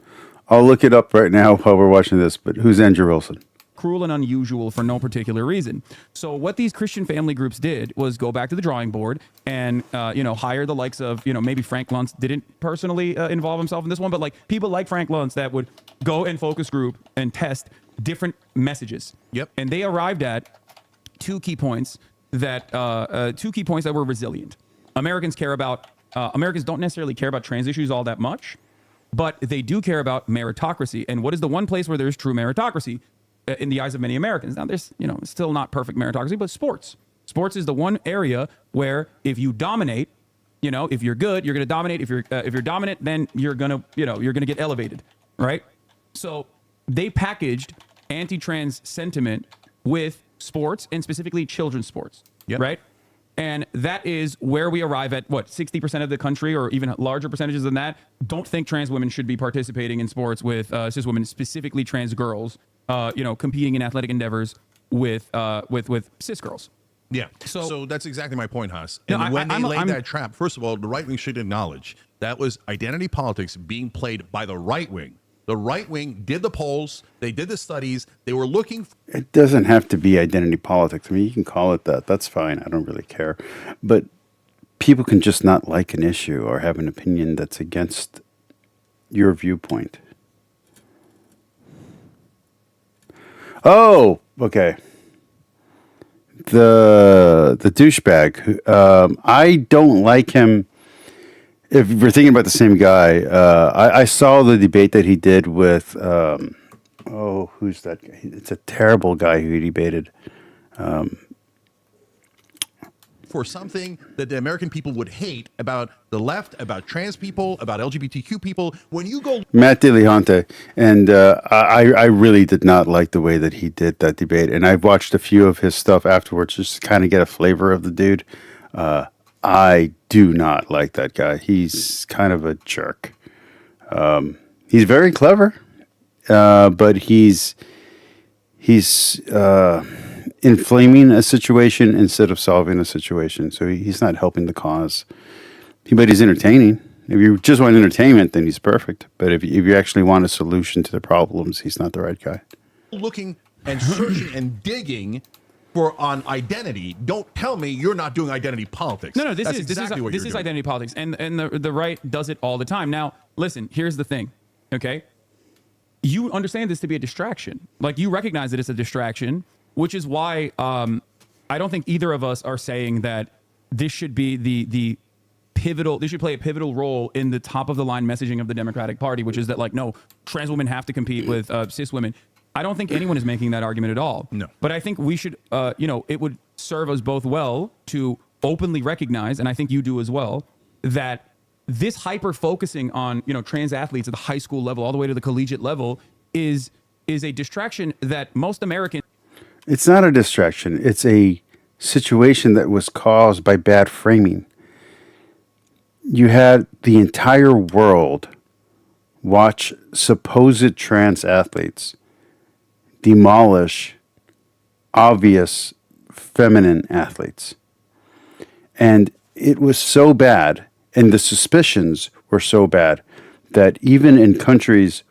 I'll look it up right now while we're watching this, but who's Andrew Wilson? Cruel and unusual for no particular reason. So what these Christian family groups did was go back to the drawing board and hire the likes of maybe Frank Luntz didn't personally involve himself in this one, but like people like Frank Luntz that would go and focus group and test different messages. Yep. And they arrived at two key points that were resilient. Americans don't necessarily care about trans issues all that much, but they do care about meritocracy. And what is the one place where there's true meritocracy? In the eyes of many Americans. Now, there's, still not perfect meritocracy, but sports. Sports is the one area where if you dominate, if you're good, you're going to dominate. If you're dominant, then you're going to get elevated, right? So they packaged anti-trans sentiment with sports and specifically children's sports, right? And that is where we arrive at 60% of the country, or even larger percentages than that, don't think trans women should be participating in sports with cis women, specifically trans girls. Competing in athletic endeavors with cis girls. Yeah. So that's exactly my point, Haas. And when they laid that trap, first of all, the right wing should acknowledge that was identity politics being played by the right wing. The right wing did the polls. They did the studies. They were looking. It doesn't have to be identity politics. I mean, you can call it that. That's fine. I don't really care. But people can just not like an issue or have an opinion that's against your viewpoint. Oh, okay. The douchebag. I don't like him. If we're thinking about the same guy, I saw the debate that he did with. Who's that guy? It's a terrible guy who he debated. For something that the American people would hate about the left, about trans people, about LGBTQ people. When you go... Matt DeLeonte, and I really did not like the way that he did that debate. And I've watched a few of his stuff afterwards just to kind of get a flavor of the dude. I do not like that guy. He's kind of a jerk. He's very clever, but he's inflaming a situation instead of solving a situation. So he's not helping the cause. But he's entertaining. If you just want entertainment, then he's perfect. But if you actually want a solution to the problems, he's not the right guy. Looking and searching and digging for on identity. Don't tell me you're not doing identity politics. No, this That's is exactly what this you're is doing. identity politics, and the right does it all the time. Now, listen, here's the thing, okay? You understand this to be a distraction. Like, you recognize that it's a distraction, which is why I don't think either of us are saying that this should be the pivotal. This should play a pivotal role in the top of the line messaging of the Democratic Party, which is that, like, no, trans women have to compete with cis women. I don't think anyone is making that argument at all. No. But I think we should, it would serve us both well to openly recognize, and I think you do as well, that this hyper focusing on, trans athletes at the high school level all the way to the collegiate level is a distraction that most Americans. It's not a distraction. It's a situation that was caused by bad framing. You had the entire world watch supposed trans athletes demolish obvious feminine athletes. And it was so bad, and the suspicions were so bad, that even in countries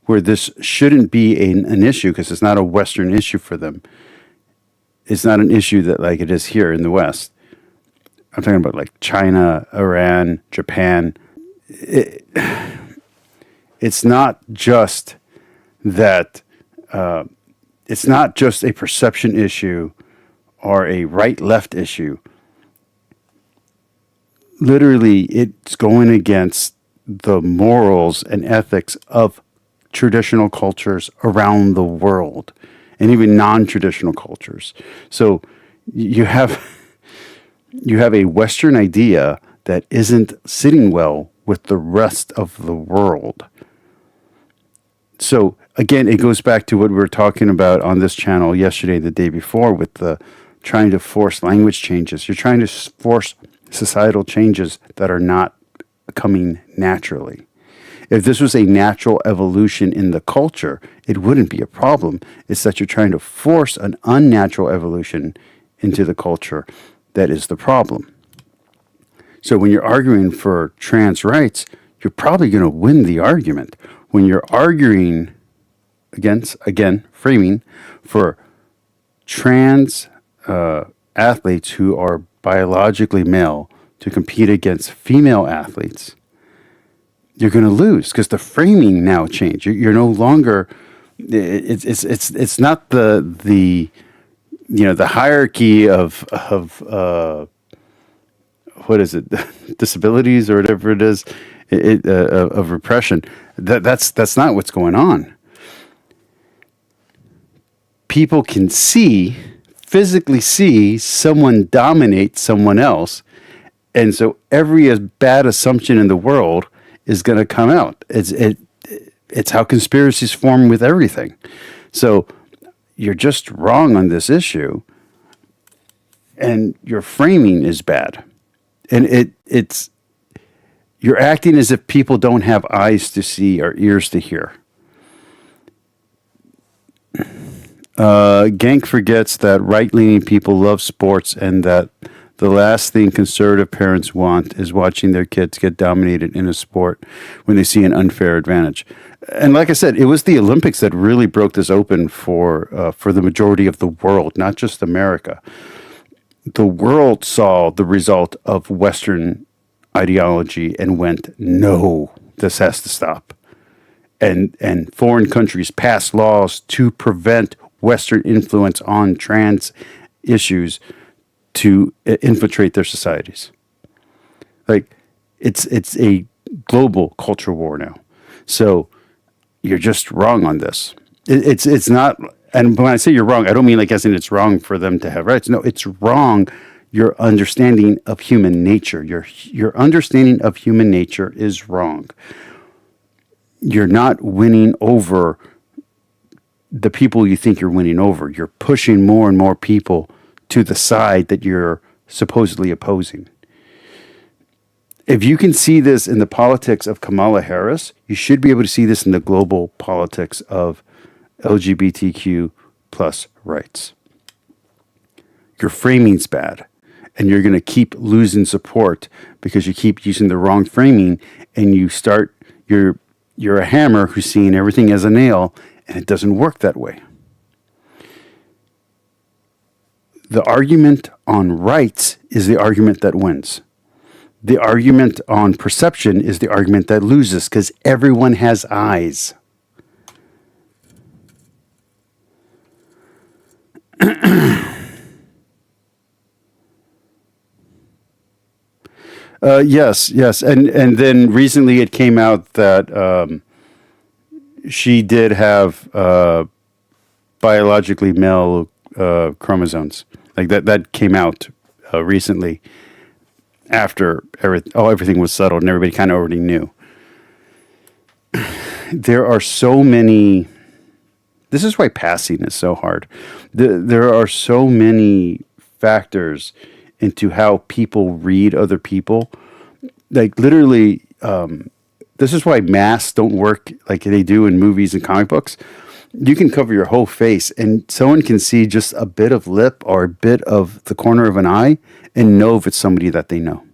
where this shouldn't be an issue, because it's not a Western issue for them, it's not an issue that like it is here in the West. I'm talking about like China, Iran, Japan. It's not just that. It's not just a perception issue or a right-left issue. Literally, it's going against the morals and ethics of traditional cultures around the world, and even non-traditional cultures. So you have a Western idea that isn't sitting well with the rest of the world. So again, it goes back to what we were talking about on this channel yesterday, the day before, with the trying to force language changes. You're trying to force societal changes that are not coming naturally. If this was a natural evolution in the culture, it wouldn't be a problem. It's that you're trying to force an unnatural evolution into the culture that is the problem. So when you're arguing for trans rights, you're probably going to win the argument. When you're arguing against, again, framing for trans athletes who are biologically male to compete against female athletes, you're going to lose because the framing now changed. You're no longer. It's not the hierarchy of what is it, disabilities or whatever it is, of repression. That's not what's going on. People can physically see someone dominate someone else, and so every bad assumption in the world is going to come out. It's how conspiracies form with everything. So you're just wrong on this issue, and your framing is bad, and it's you're acting as if people don't have eyes to see or ears to hear. Genk forgets that right-leaning people love sports and that the last thing conservative parents want is watching their kids get dominated in a sport when they see an unfair advantage. And like I said, it was the Olympics that really broke this open for the majority of the world, not just America. The world saw the result of Western ideology and went, no, this has to stop. And foreign countries passed laws to prevent Western influence on trans issues to infiltrate their societies. Like, it's a global culture war now. So you're just wrong on this. It's not, and when I say you're wrong, I don't mean like as in it's wrong for them to have rights. No, it's wrong. Your understanding of human nature, your understanding of human nature is wrong. You're not winning over the people you think you're winning over. You're pushing more and more people to the side that you're supposedly opposing. If you can see this in the politics of Kamala Harris, you should be able to see this in the global politics of LGBTQ plus rights. your framing's bad. And you're going to keep losing support because you keep using the wrong framing, and you're a hammer who's seeing everything as a nail, and it doesn't work that way. The argument on rights is the argument that wins. The argument on perception is the argument that loses, because everyone has eyes. Yes, and then recently it came out that she did have biologically male chromosomes. Like that came out recently after everything was settled and everybody kind of already knew. There are so many. This is why passing is so hard. There are so many factors into how people read other people. Like literally, this is why masks don't work like they do in movies and comic books. You can cover your whole face and someone can see just a bit of lip or a bit of the corner of an eye and know if it's somebody that they know.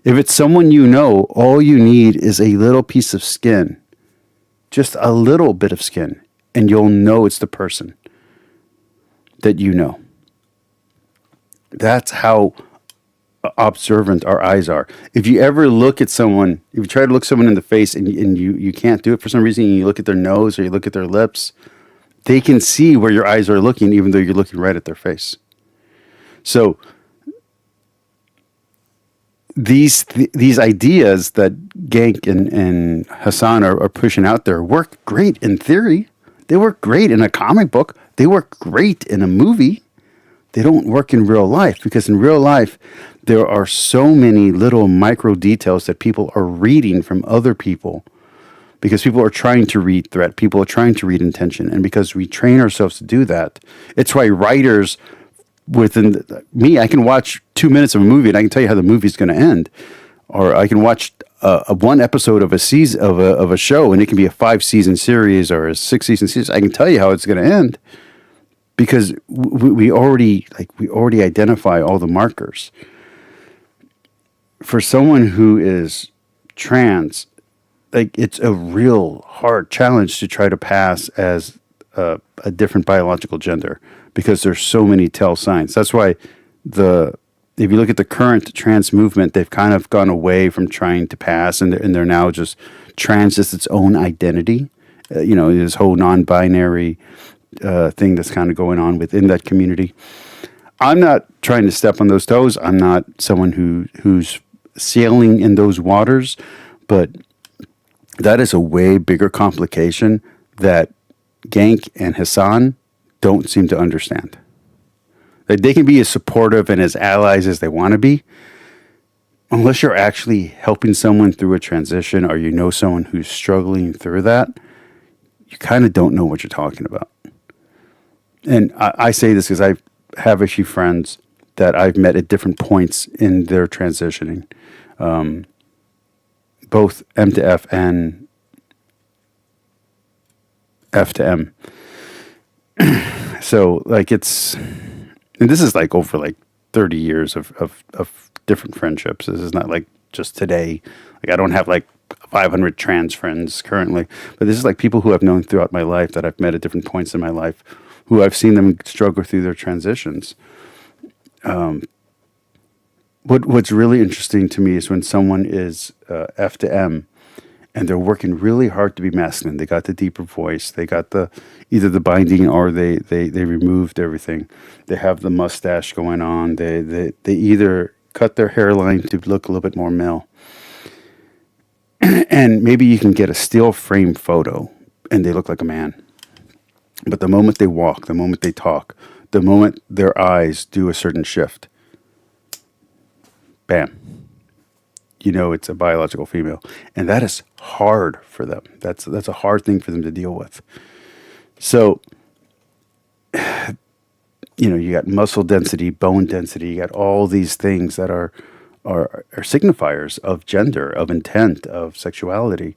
If it's someone you know, all you need is a little piece of skin, just a little bit of skin, and you'll know it's the person that you know. That's how observant our eyes are. If you ever look at someone, if you try to look someone in the face and you can't do it for some reason, and you look at their nose or you look at their lips, they can see where your eyes are looking, even though you're looking right at their face. So these ideas that Genk and Hasan are pushing out there work great in theory. They work great in a comic book. They work great in a movie. They don't work in real life, because in real life, there are so many little micro details that people are reading from other people, because people are trying to read threat. People are trying to read intention. And because we train ourselves to do that, it's why writers me, I can watch 2 minutes of a movie and I can tell you how the movie's going to end. Or I can watch one episode of a season of a show, and it can be a 5-season series or a 6-season series. I can tell you how it's going to end, because we already identify all the markers. For someone who is trans, like, it's a real hard challenge to try to pass as a different biological gender, because there's so many tell signs. That's why if you look at the current trans movement, they've kind of gone away from trying to pass, and they're now just trans as its own identity. This whole non-binary thing that's kind of going on within that community. I'm not trying to step on those toes. I'm not someone who's sailing in those waters, but that is a way bigger complication that Genk and Hasan don't seem to understand. Like, they can be as supportive and as allies as they want to be, unless you're actually helping someone through a transition, or you know someone who's struggling through that, you kind of don't know what you're talking about. And I say this because I have a few friends that I've met at different points in their transitioning, both M to F and F to M. So, like, and this is like over like 30 years of different friendships. This is not like just today. Like, I don't have like 500 trans friends currently, but this is like people who I've known throughout my life, that I've met at different points in my life, who I've seen them struggle through their transitions. What's really interesting to me is when someone is F to M, and they're working really hard to be masculine. They got the deeper voice. They got either the binding, or they removed everything. They have the mustache going on. They either cut their hairline to look a little bit more male. And maybe you can get a still frame photo and they look like a man. But the moment they walk, the moment they talk, the moment their eyes do a certain shift, bam. It's a biological female. And that is hard for them. That's a hard thing for them to deal with. So, you got muscle density, bone density, you got all these things that are signifiers of gender, of intent, of sexuality.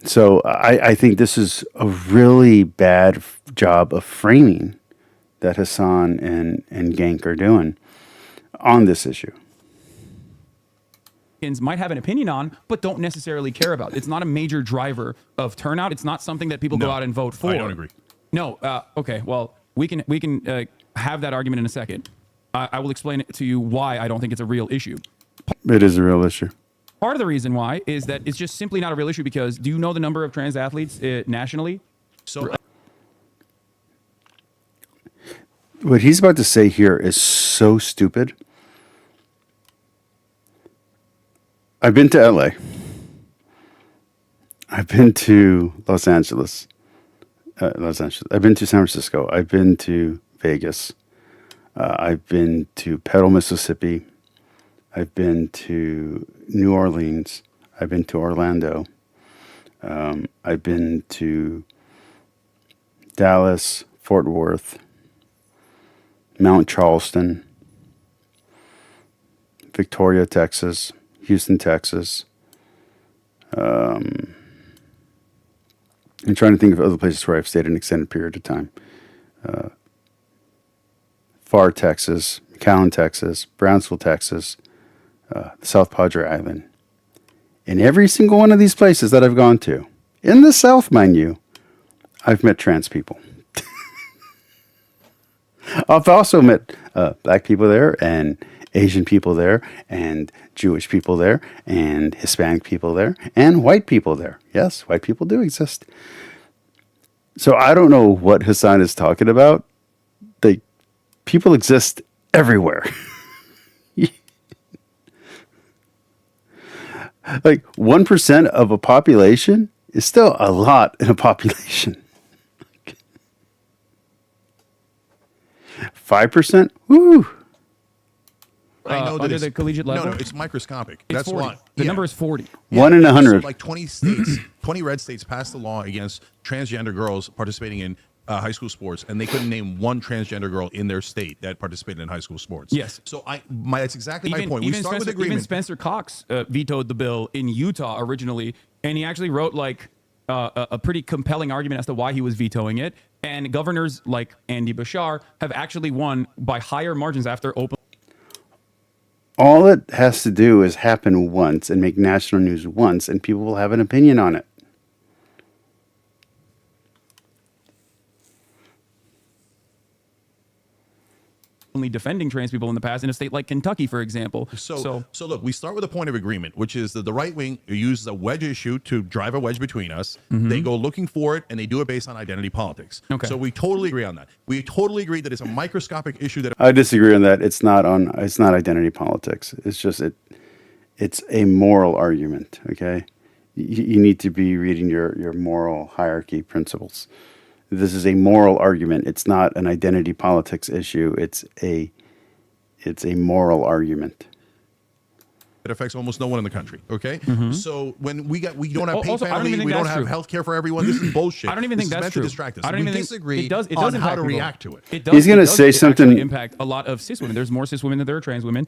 So I think this is a really bad job of framing that Hasan and Genk are doing on this issue. Might have an opinion on, but don't necessarily care about. It's not a major driver of turnout. It's not something that people go out and vote for. I don't agree. No. Okay. Well, we can have that argument in a second. I will explain it to you why I don't think it's a real issue. It is a real issue. Part of the reason why is that it's just simply not a real issue because do you know the number of trans athletes nationally? So What he's about to say here is so stupid. I've been to LA. I've been to Los Angeles. I've been to San Francisco. I've been to Vegas. I've been to Petal, Mississippi. I've been to New Orleans. I've been to Orlando. I've been to Dallas, Fort Worth, Mount Charleston, Victoria, Texas, Houston, Texas. I'm trying to think of other places where I've stayed an extended period of time. Pharr, Texas, McAllen, Texas, Brownsville, Texas, South Padre Island. In every single one of these places that I've gone to, in the South, mind you, I've met trans people. I've also met black people there and Asian people there and Jewish people there and Hispanic people there and white people there. Yes, white people do exist. So I don't know what Hasan is talking about. People exist everywhere. Like 1% of a population is still a lot in a population. 5%? Woo! I know that under it's, the collegiate level? No, it's microscopic. It's That's 40. why The number is 40. 1 in 100. So like 20 states, 20 red states passed the law against transgender girls participating in high school sports, and they couldn't name one transgender girl in their state that participated in high school sports. Yes. So that's exactly my point. We start with agreement. Even Spencer Cox vetoed the bill in Utah originally, and he actually wrote like a pretty compelling argument as to why he was vetoing it. And governors like Andy Bashar have actually won by higher margins after open. All it has to do is happen once and make national news once, and people will have an opinion on it. Only defending trans people in the past in a state like Kentucky, for example. So look, we start with a point of agreement, which is that the right wing uses a wedge issue to drive a wedge between us. Mm-hmm. They go looking for it, and they do it based on identity politics. Okay. So we totally agree on that. We totally agree that it's a microscopic issue that I disagree on that. It's not identity politics. It's just it's a moral argument. Okay, you need to be reading your moral hierarchy principles. This is a moral argument. It's not an identity politics issue. It's a moral argument. it affects almost no one in the country. Okay, Mm-hmm. so when we don't have paid Also, I don't family, even think we don't that's have true. health care for everyone. This is bullshit. I don't even think This is that's meant true. to distract us. I don't We even think disagree it does on how to impact react people. to it. He's going to say actually something- impact a lot of cis women. There's more cis women than there are trans women.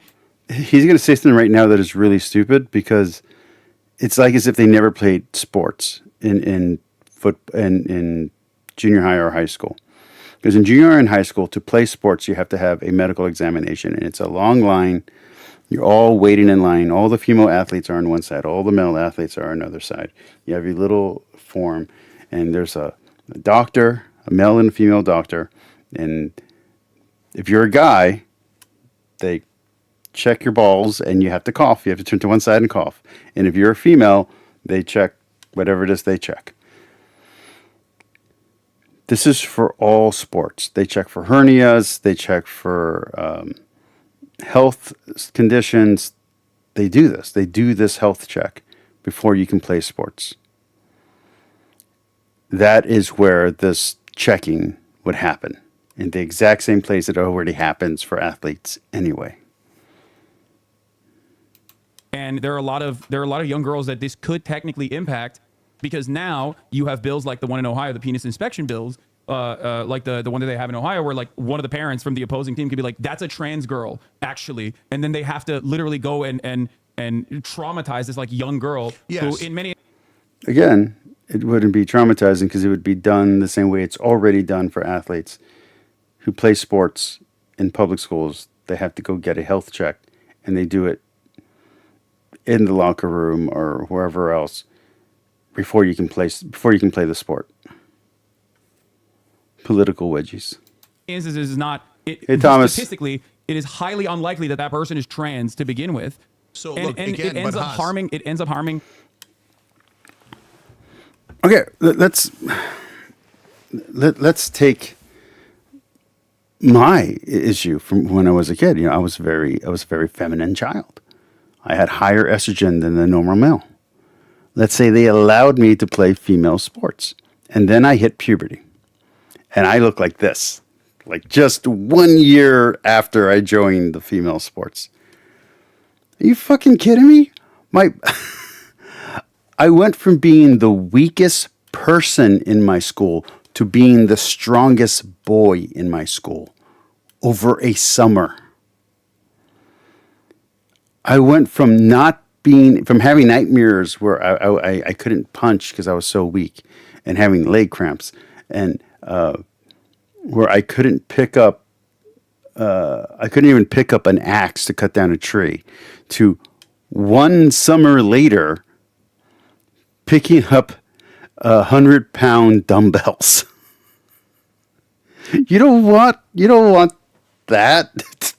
He's going to say something right now that is really stupid because it's like as if they never played sports in junior high or high school. Because in junior high and high school, to play sports, you have to have a medical examination, and it's a long line. You're all waiting in line. All the female athletes are on one side. All the male athletes are on another side. You have your little form, and there's a doctor, a male and a female doctor. And if you're a guy, they check your balls, and you have to cough. You have to turn to one side and cough. And if you're a female, they check whatever it is they check. This is for all sports. They check for hernias. They check for health conditions. They do this. They do this health check before you can play sports. That is where this checking would happen, in the exact same place it already happens for athletes anyway. And there are a lot of young girls that this could technically impact, because now you have bills like the one in Ohio, the penis inspection bills, like the one that they have in Ohio, where like one of the parents from the opposing team could be like, "That's a trans girl, actually," and then they have to literally go and traumatize this like young girl Yes. who in many. Again, it wouldn't be traumatizing because it would be done the same way it's already done for athletes who play sports in public schools, they have to go get a health check, and they do it in the locker room or wherever else before you can play the sport. Political wedgies. Is not it, Hey, Thomas. statistically, it is highly unlikely that person is trans to begin with. So And, look, and again, it ends but up Haas, harming. It ends up harming. Okay, let's take my issue from when I was a kid. I was a very feminine child. I had higher estrogen than the normal male. Let's say they allowed me to play female sports, and then I hit puberty, and I look like this, like just 1 year after I joined the female sports. Are you fucking kidding me? I went from being the weakest person in my school to being the strongest boy in my school over a summer. I went from having nightmares where I couldn't punch because I was so weak, and having leg cramps, and where I couldn't even pick up an axe to cut down a tree, to one summer later picking up 100-pound dumbbells. You don't want that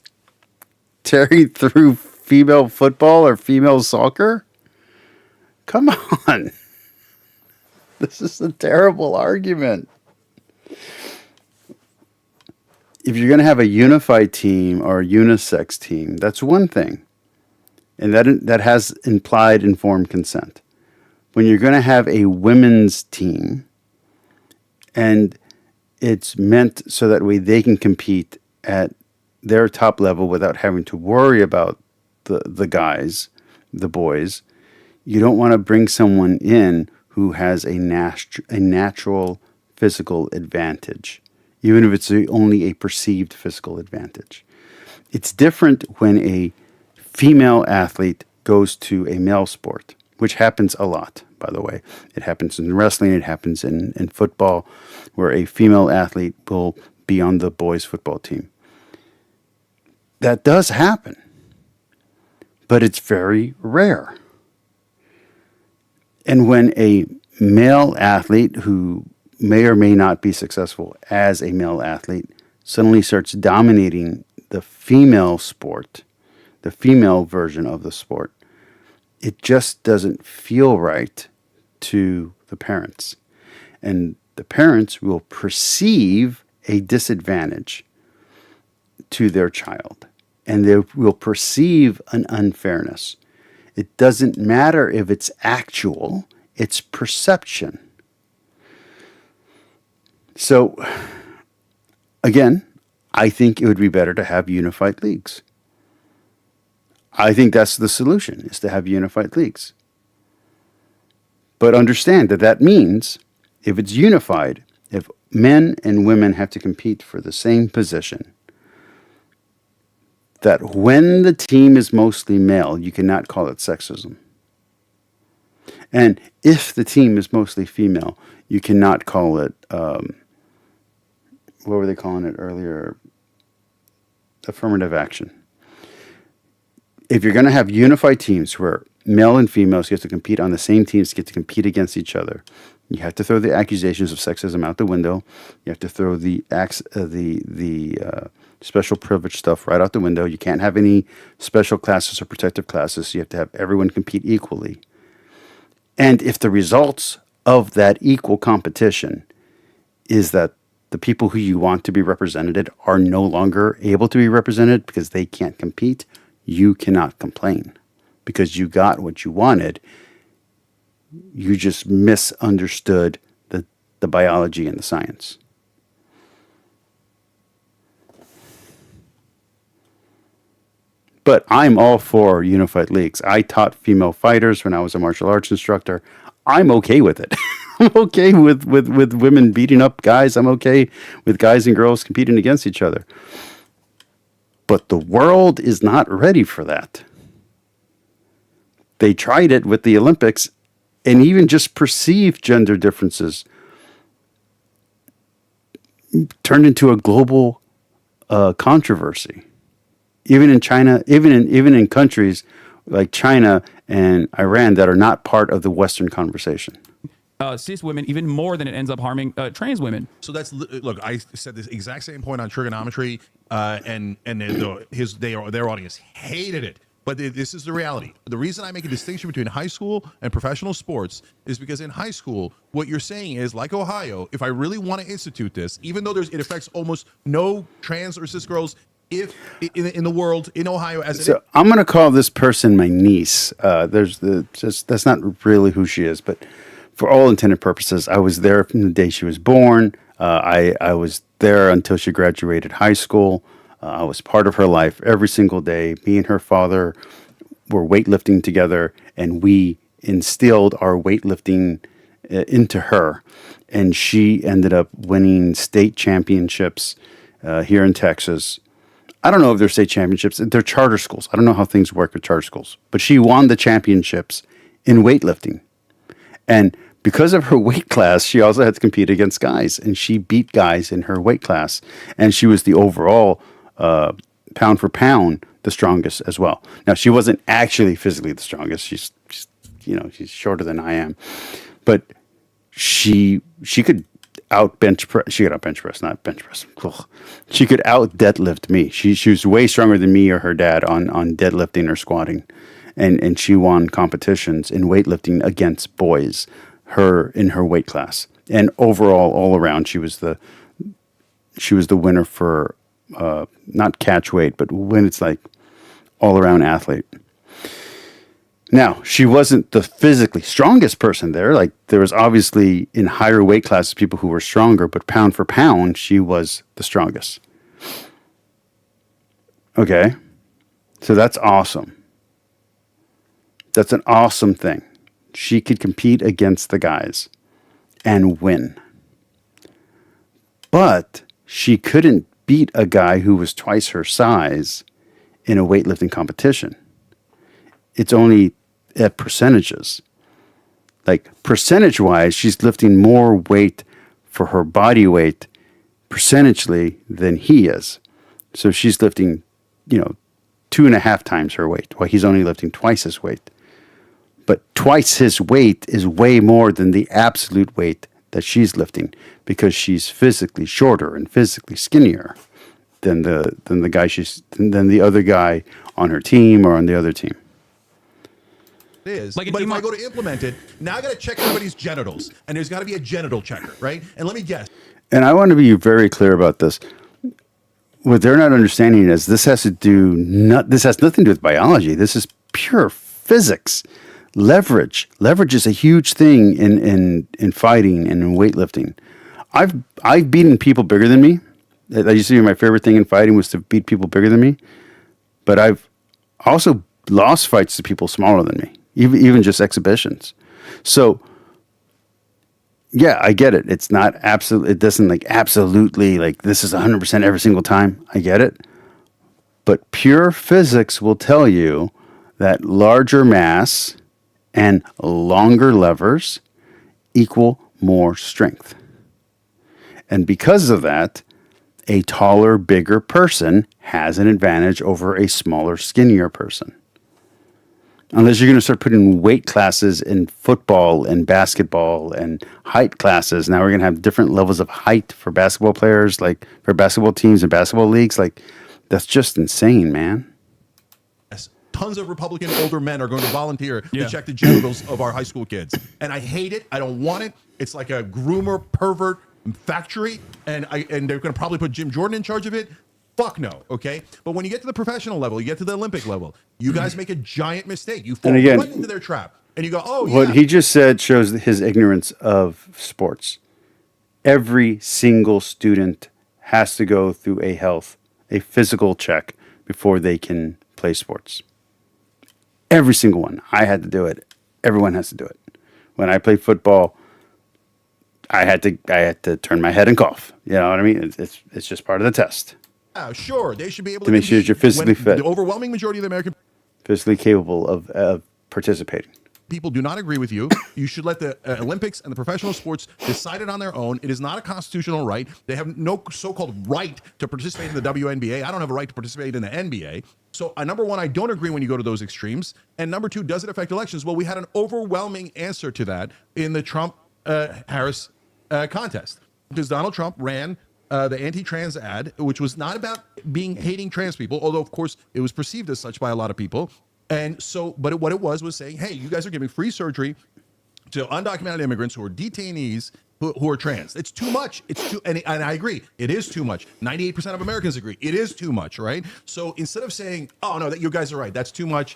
tearing through female football or female soccer? Come on. This is a terrible argument. If you're going to have a unified team or a unisex team, that's one thing. And that has implied informed consent. When you're going to have a women's team, and it's meant so that way they can compete at their top level without having to worry about the guys, the boys, you don't want to bring someone in who has a natural physical advantage, even if it's only a perceived physical advantage. It's different when a female athlete goes to a male sport, which happens a lot, by the way. It happens in wrestling, it happens in football, where a female athlete will be on the boys' football team. That does happen, but it's very rare. And when a male athlete who may or may not be successful as a male athlete suddenly starts dominating the female sport, the female version of the sport, it just doesn't feel right to the parents. And the parents will perceive a disadvantage to their child, and they will perceive an unfairness. It doesn't matter if it's actual, it's perception. So, again, I think it would be better to have unified leagues. I think that's the solution, is to have unified leagues. But understand that means, if it's unified, if men and women have to compete for the same position, that when the team is mostly male, you cannot call it sexism. And if the team is mostly female, you cannot call it, what were they calling it earlier? Affirmative action. If you're going to have unified teams where male and females get to compete on the same teams, get to compete against each other, you have to throw the accusations of sexism out the window. You have to throw the special privilege stuff right out the window. You can't have any special classes or protective classes. You have to have everyone compete equally. And if the results of that equal competition is that the people who you want to be represented are no longer able to be represented because they can't compete, you cannot complain because you got what you wanted. You just misunderstood the biology and the science. But I'm all for unified leagues. I taught female fighters when I was a martial arts instructor. I'm okay with it. I'm okay with women beating up guys. I'm okay with guys and girls competing against each other. But the world is not ready for that. They tried it with the Olympics, and even just perceived gender differences turned into a global controversy. Even in China, even in countries like China and Iran that are not part of the Western conversation. Cis women even more than it ends up harming trans women. So that's look. I said this exact same point on trigonometry, and their audience hated it. But this is the reality. The reason I make a distinction between high school and professional sports is because in high school, what you're saying is, like Ohio, if I really want to institute this, even though it affects almost no trans or cis girls if in the world in Ohio So I'm going to call this person my niece. That's not really who she is, but for all intended purposes, I was there from the day she was born. I was there until she graduated high school. I was part of her life every single day. Me and her father were weightlifting together, and we instilled our weightlifting into her. And she ended up winning state championships here in Texas. I don't know if they're state championships. They're charter schools. I don't know how things work with charter schools. But she won the championships in weightlifting. And because of her weight class, she also had to compete against guys. And she beat guys in her weight class. And she was the overall pound for pound the strongest as well. Now, she wasn't actually physically the strongest. She's shorter than I am. But she could out bench press. She could out bench press, not bench press. Ugh. She could out deadlift me. She was way stronger than me or her dad on deadlifting or squatting. And she won competitions in weightlifting against boys, in her weight class. And overall, all around, she was the winner for not catch weight, but when it's like all around athlete. Now, she wasn't the physically strongest person there. Like, there was obviously in higher weight classes people who were stronger, but pound for pound, she was the strongest. Okay. So that's awesome. That's an awesome thing. She could compete against the guys and win. But she couldn't beat a guy who was twice her size in a weightlifting competition. It's only at percentages. Like, percentage-wise, she's lifting more weight for her body weight percentagely than he is. So she's lifting, 2.5 times her weight, while he's only lifting twice his weight. But twice his weight is way more than the absolute weight that she's lifting, because she's physically shorter and physically skinnier than the other guy on her team or on the other team. But if I go to implement it, now I got to check everybody's genitals, and there's got to be a genital checker, right? And let me guess. And I want to be very clear about this. What they're not understanding is this has nothing to do with biology. This is pure physics. Leverage is a huge thing in fighting and in weightlifting. I've beaten people bigger than me. That used to be my favorite thing in fighting, was to beat people bigger than me. But I've also lost fights to people smaller than me, even just exhibitions. So, yeah, I get it. It's not absolute. It doesn't absolutely this is 100% every single time. I get it. But pure physics will tell you that larger mass and longer levers equal more strength. And because of that, a taller, bigger person has an advantage over a smaller, skinnier person. Unless you're going to start putting weight classes in football and basketball and height classes. Now we're going to have different levels of height for basketball players, like for basketball teams and basketball leagues. That's just insane, man. Yes. Tons of Republican older men are going to volunteer to check the genitals of our high school kids. And I hate it. I don't want it. It's like a groomer, pervert factory. And they're going to probably put Jim Jordan in charge of it. Fuck no, okay? But when you get to the professional level, you get to the Olympic level, you guys make a giant mistake. You fall right into their trap. And you go, oh, yeah. What he just said shows his ignorance of sports. Every single student has to go through a physical check before they can play sports. Every single one. I had to do it. Everyone has to do it. When I played football, I had to turn my head and cough. You know what I mean? It's just part of the test. Sure, they should be able to make sure you're physically fit. The overwhelming majority of the American physically capable of participating. people do not agree with you. You should let the Olympics and the professional sports decide it on their own. It is not a constitutional right. They have no so-called right to participate in the WNBA. I don't have a right to participate in the NBA. So number one, I don't agree when you go to those extremes. And number two, does it affect elections? Well, we had an overwhelming answer to that in the Trump-Harris contest, because Donald Trump ran the anti-trans ad, which was not about hating trans people, although of course it was perceived as such by a lot of people. And so, but what it was saying, hey, you guys are giving free surgery to undocumented immigrants who are detainees who are trans. It's too much. It's too, and I agree, it is too much. 98% of Americans agree it is too much, right? So instead of saying, oh no, that you guys are right, that's too much.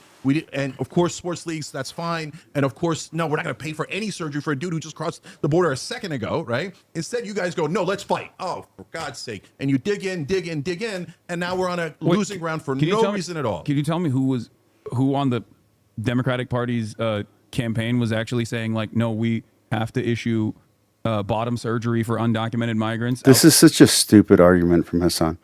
And of course, sports leagues, that's fine. And of course, no, we're not going to pay for any surgery for a dude who just crossed the border a second ago, right? Instead, you guys go, no, let's fight. Oh, for God's sake! And you dig in, and now we're on a losing ground for no reason at all. Can you tell me who on the Democratic Party's campaign was actually saying, like, no, we have to issue bottom surgery for undocumented migrants? This is such a stupid argument from Hasan.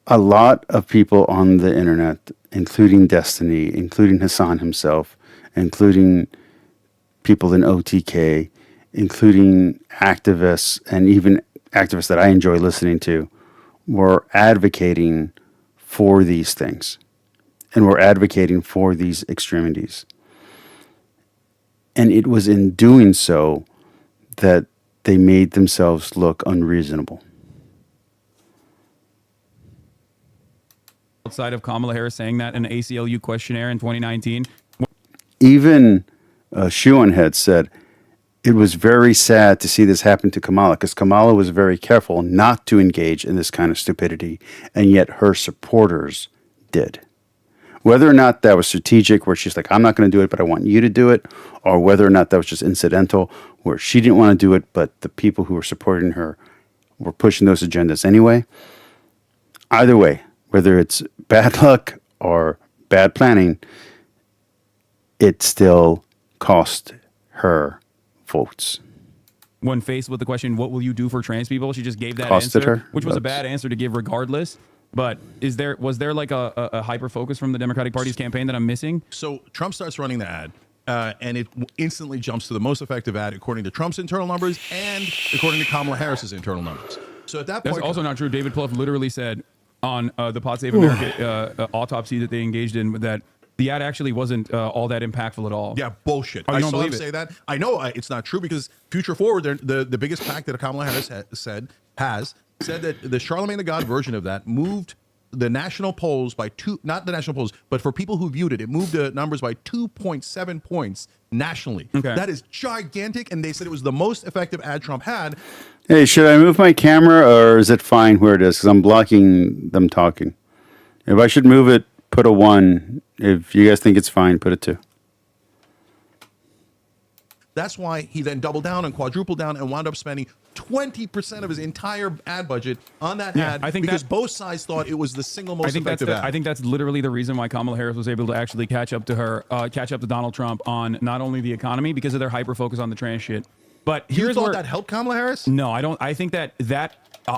A lot of people on the internet, including Destiny, including Hasan himself, including people in OTK, including activists, and even activists that I enjoy listening to, were advocating for these things. And were advocating for these extremities. And it was in doing so that they made themselves look unreasonable. Outside of Kamala Harris saying that in an ACLU questionnaire in 2019. Even Shoehanhead said it was very sad to see this happen to Kamala, because Kamala was very careful not to engage in this kind of stupidity, and yet her supporters did. Whether or not that was strategic, where she's like, I'm not going to do it, but I want you to do it, or whether or not that was just incidental, where she didn't want to do it, but the people who were supporting her were pushing those agendas anyway. Either way, whether it's bad luck or bad planning, it still cost her votes. When faced with the question, what will you do for trans people? She just gave that Costed answer, her which was a votes. bad answer to give regardless. But was there like a hyper focus from the Democratic Party's campaign that I'm missing? So Trump starts running the ad, and it instantly jumps to the most effective ad according to Trump's internal numbers and according to Kamala Harris's internal numbers. So at that point, That's also not true. David Plouffe literally said on the Pod Save America autopsy that they engaged in that the ad actually wasn't all that impactful at all. yeah, bullshit. Oh, you I don't saw him believe it? say that. I know it's not true, because Future Forward, the biggest PAC that Kamala Harris said that the Charlemagne the God version of that moved the national polls by not the national polls, but for people who viewed it, it moved the numbers by 2.7 points nationally. Okay. That is gigantic, and they said it was the most effective ad Trump had. Hey, should I move my camera, or is it fine where it is? Because I'm blocking them talking. If I should move it, put a 1. If you guys think it's fine, put a 2. That's why he then doubled down and quadrupled down and wound up spending 20% of his entire ad budget on that ad, I think because both sides thought it was the single most effective ad. I think that's literally the reason why Kamala Harris was able to actually catch up to Donald Trump on not only the economy, because of their hyper focus on the trans shit. But You here's thought where that helped Kamala Harris? no, I don't. I think that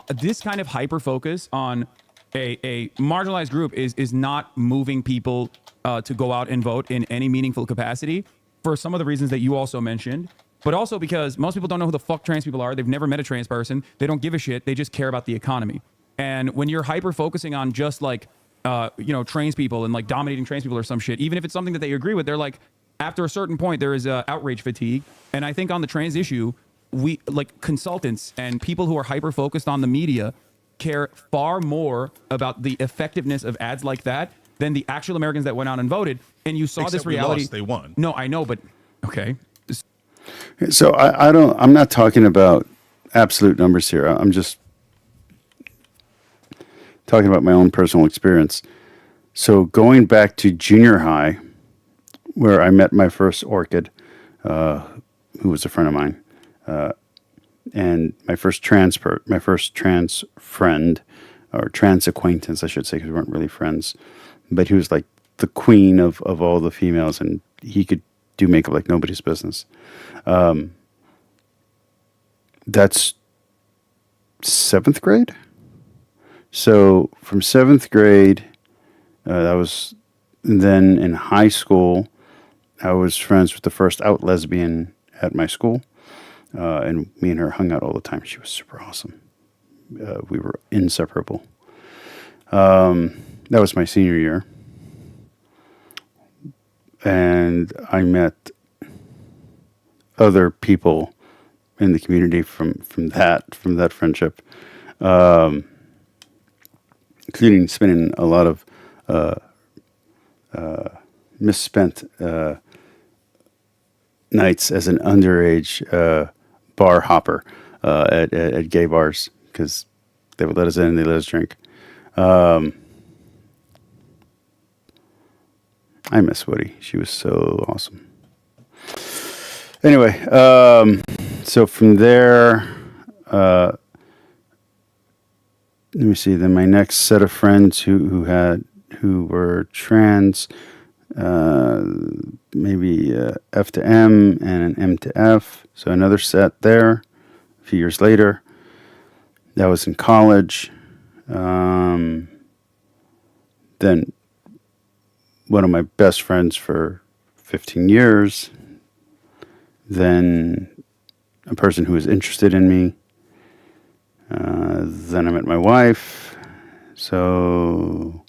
this kind of hyper focus on a marginalized group is not moving people to go out and vote in any meaningful capacity, for some of the reasons that you also mentioned, but also because most people don't know who the fuck trans people are. They've never met a trans person. They don't give a shit. They just care about the economy. And when you're hyper focusing on just like, trans people and like dominating trans people or some shit, even if it's something that they agree with, they're like, after a certain point, there is outrage fatigue. And I think on the trans issue, we like consultants and people who are hyper focused on the media care far more about the effectiveness of ads like that than the actual Americans that went out and voted. And you saw Except this we reality. lost, they won. No, I know, but okay. So I'm not talking about absolute numbers here. I'm just talking about my own personal experience. So going back to junior high, where I met my first orchid, who was a friend of mine, and my first trans friend, or trans acquaintance, I should say, because we weren't really friends, but he was like the queen of all the females, and he could do makeup like nobody's business. That's 7th grade. So from 7th grade, that was then in high school. I was friends with the first out lesbian at my school, and me and her hung out all the time. She was super awesome. We were inseparable. That was my senior year. And I met other people in the community from that friendship, including spending a lot of misspent nights as an underage bar hopper at gay bars, because they would let us in and they let us drink. I miss Woody. She was so awesome. Anyway, so from there, let me see. Then my next set of friends who were trans, maybe F to M and an M to F. So another set there. A few years later, that was in college. Then one of my best friends for 15 years. Then a person who was interested in me. Then I met my wife. So,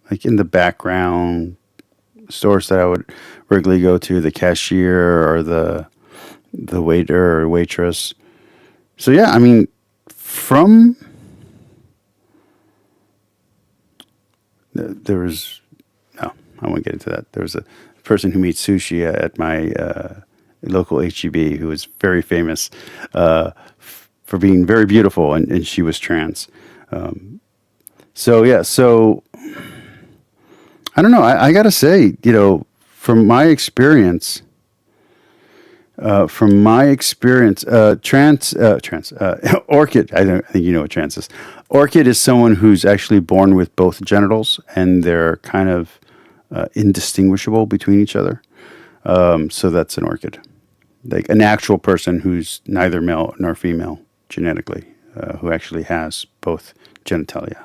like in the background, stores that I would regularly go to, the cashier or the waiter or waitress. So yeah, I mean, there was, no, I won't get into that. There was a person who made sushi at my local HEB who was very famous for being very beautiful, and she was trans. So yeah, so I don't know. I gotta say, from my experience, orchid. I think you know what trans is. Orchid is someone who's actually born with both genitals, and they're kind of indistinguishable between each other. So that's an orchid, like an actual person who's neither male nor female genetically, who actually has both genitalia.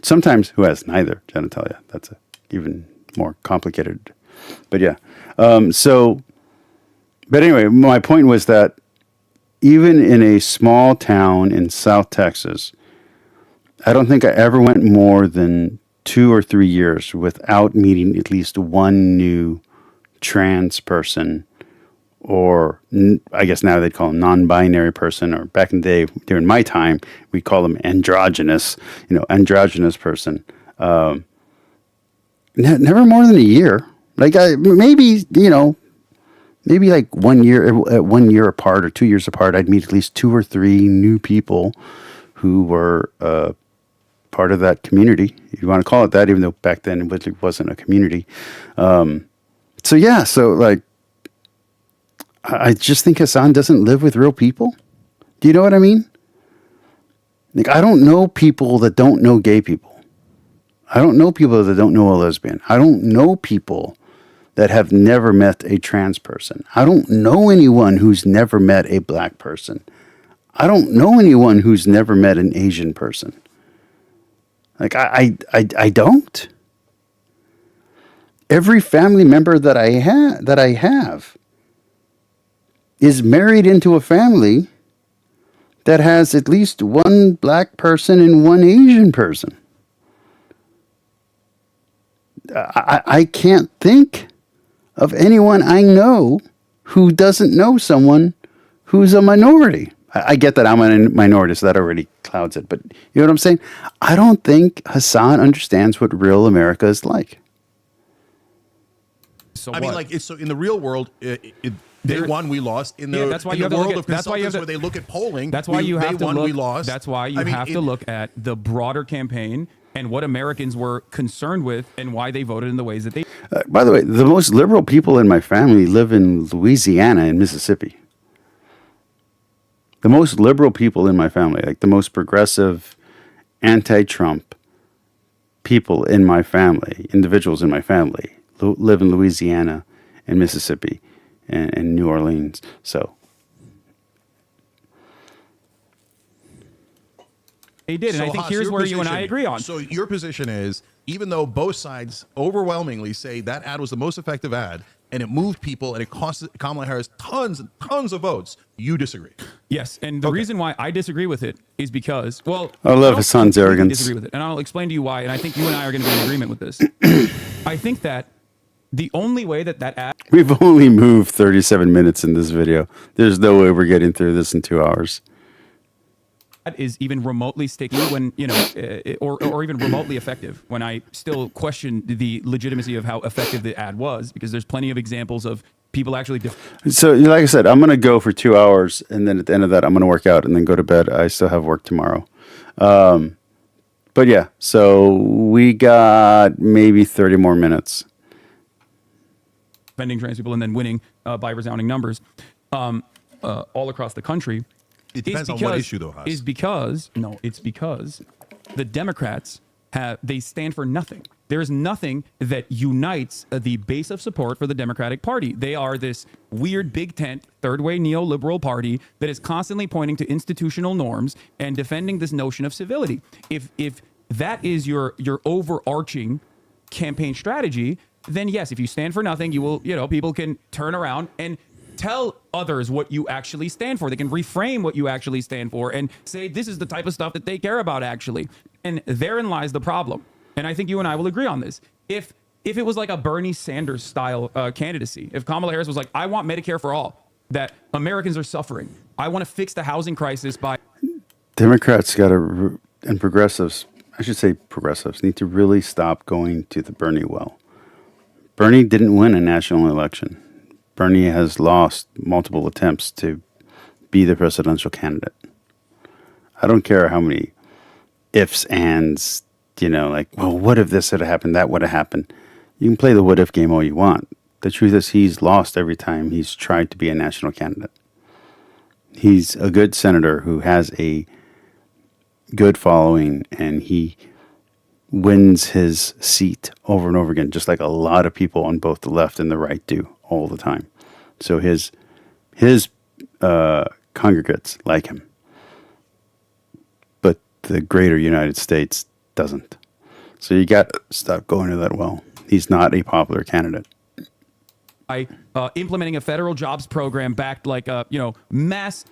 Sometimes who has neither genitalia. That's even more complicated. But yeah. But anyway, my point was that even in a small town in South Texas, I don't think I ever went more than 2 or 3 years without meeting at least one new trans person, or I guess now they'd call them non-binary person, or back in the day during my time, we call them androgynous, androgynous person. Never more than a year. Like maybe like 1 year apart or 2 years apart, I'd meet at least 2 or 3 new people who were part of that community, if you want to call it that, even though back then it really wasn't a community. So like, I just think Hasan doesn't live with real people. Do you know what I mean? Like, I don't know people that don't know gay people. I don't know people that don't know a lesbian. I don't know people that have never met a trans person. I don't know anyone who's never met a black person. I don't know anyone who's never met an Asian person. Like, I don't. Every family member that I have is married into a family that has at least one black person and one Asian person. I can't think of anyone I know who doesn't know someone who's a minority. I get that I'm a minority, so that already clouds it. But you know what I'm saying? I don't think Hasan understands what real America is like. So I mean, like, so in the real world, they won, we lost. In the, that's why in you the have to world look at, of that's why you have consultants to, where they look at polling, that's why you have they to won, look, we lost. That's why you have to look at the broader campaign and what Americans were concerned with and why they voted in the ways that they. By the way, the most liberal people in my family live in Louisiana and Mississippi. The most liberal people in my family, like the most progressive, anti-Trump people in my family, individuals in my family, live in Louisiana and Mississippi and New Orleans. So, They did, and I think Haas, here's your where you and I position- agree on. So your position is, even though both sides overwhelmingly say that ad was the most effective ad, and it moved people, and it cost Kamala Harris tons and tons of votes, you disagree. Yes, and the reason why I disagree with it is because, well, I love Hasan's completely arrogance. Disagree with it, and I'll explain to you why. And I think you and I are going to be in agreement with this. I think that the only way that ad We've only moved 37 minutes in this video. There's no way we're getting through this in 2 hours. is even remotely sticky when, you know, or even remotely effective, when I still question the legitimacy of how effective the ad was, because there's plenty of examples of people actually So, like I said, I'm going to go for 2 hours, and then at the end of that, I'm going to work out and then go to bed. I still have work tomorrow. But yeah, so we got maybe 30 more minutes. defending trans people and then winning by resounding numbers all across the country. It depends on what issue, though, Haas. It's because the Democrats they stand for nothing. There is nothing that unites the base of support for the Democratic Party. They are this weird big tent, third way neoliberal party that is constantly pointing to institutional norms and defending this notion of civility. If that is your overarching campaign strategy, then yes, if you stand for nothing, you will, you know, people can turn around and tell others what you actually stand for. They can reframe what you actually stand for and say this is the type of stuff that they care about actually. And therein lies the problem. And I think you and I will agree on this. If it was like a Bernie Sanders style candidacy, if Kamala Harris was like, I want Medicare for all, that Americans are suffering, I want to fix the housing crisis by... Democrats got to, and progressives, I should say progressives, need to really stop going to the Bernie well. Bernie didn't win a national election. Bernie has lost multiple attempts to be the presidential candidate. I don't care how many ifs, ands, you know, like, well, what if this had happened, that would have happened. You can play the what if game all you want. The truth is he's lost every time he's tried to be a national candidate. He's a good senator who has a good following, and he wins his seat over and over again, just like a lot of people on both the left and the right do all the time. So his congregates like him, but the greater United States doesn't. So you got to stop going to that well. He's not a popular candidate. Implementing a federal jobs program backed like mass.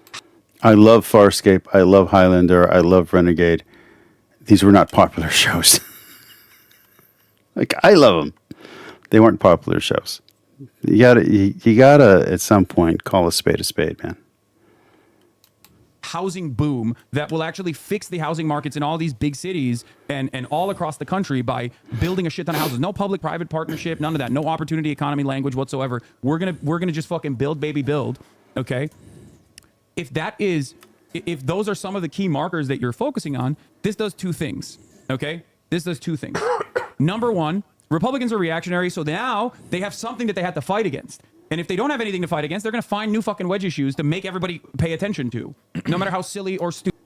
I love Farscape. I love Highlander. I love Renegade. These were not popular shows. Like, I love them. They weren't popular shows. You gotta at some point call a spade, man. Housing boom that will actually fix the housing markets in all these big cities and all across the country by building a shit ton of houses. No public-private partnership, none of that. No opportunity economy language whatsoever. We're gonna just fucking build, baby, build. Okay. If those are some of the key markers that you're focusing on, this does two things. Okay. This does two things. Number one, Republicans are reactionary, so now they have something that they have to fight against. And if they don't have anything to fight against, they're going to find new fucking wedge issues to make everybody pay attention to, no matter how silly or stupid.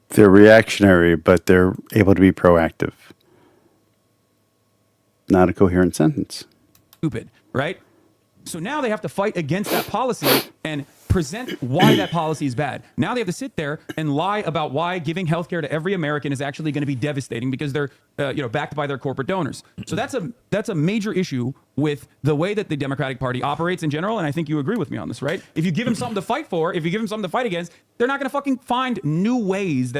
They're reactionary, but they're able to be proactive. Not a coherent sentence. Stupid, right? So now they have to fight against that policy and present why that policy is bad. Now they have to sit there and lie about why giving healthcare to every American is actually going to be devastating because they're backed by their corporate donors. So that's a major issue with the way that the Democratic Party operates in general, and I think you agree with me on this, right? If you give them something to fight for, if you give them something to fight against, they're not going to fucking find new ways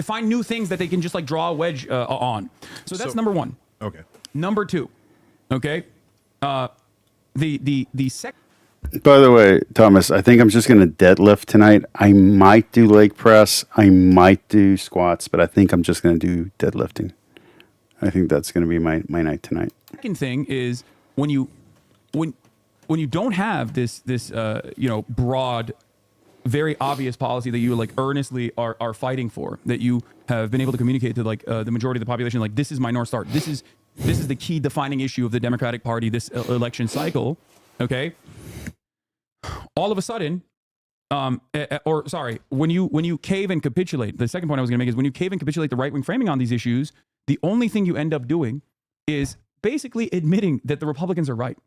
find new things that they can just like draw a wedge on. So that's number one. Okay. Number two, okay? The second. By the way, Thomas, I think I'm just going to deadlift tonight. I might do leg press. I might do squats, but I think I'm just going to do deadlifting. I think that's going to be my night tonight. Second thing is when you don't have this broad, very obvious policy that you like earnestly are fighting for, that you have been able to communicate to like the majority of the population, like this is my North Star. This is the key defining issue of the Democratic Party this election cycle. Okay. All of a sudden, when you cave and capitulate, the second point I was going to make is when you cave and capitulate the right-wing framing on these issues, the only thing you end up doing is basically admitting that the Republicans are right.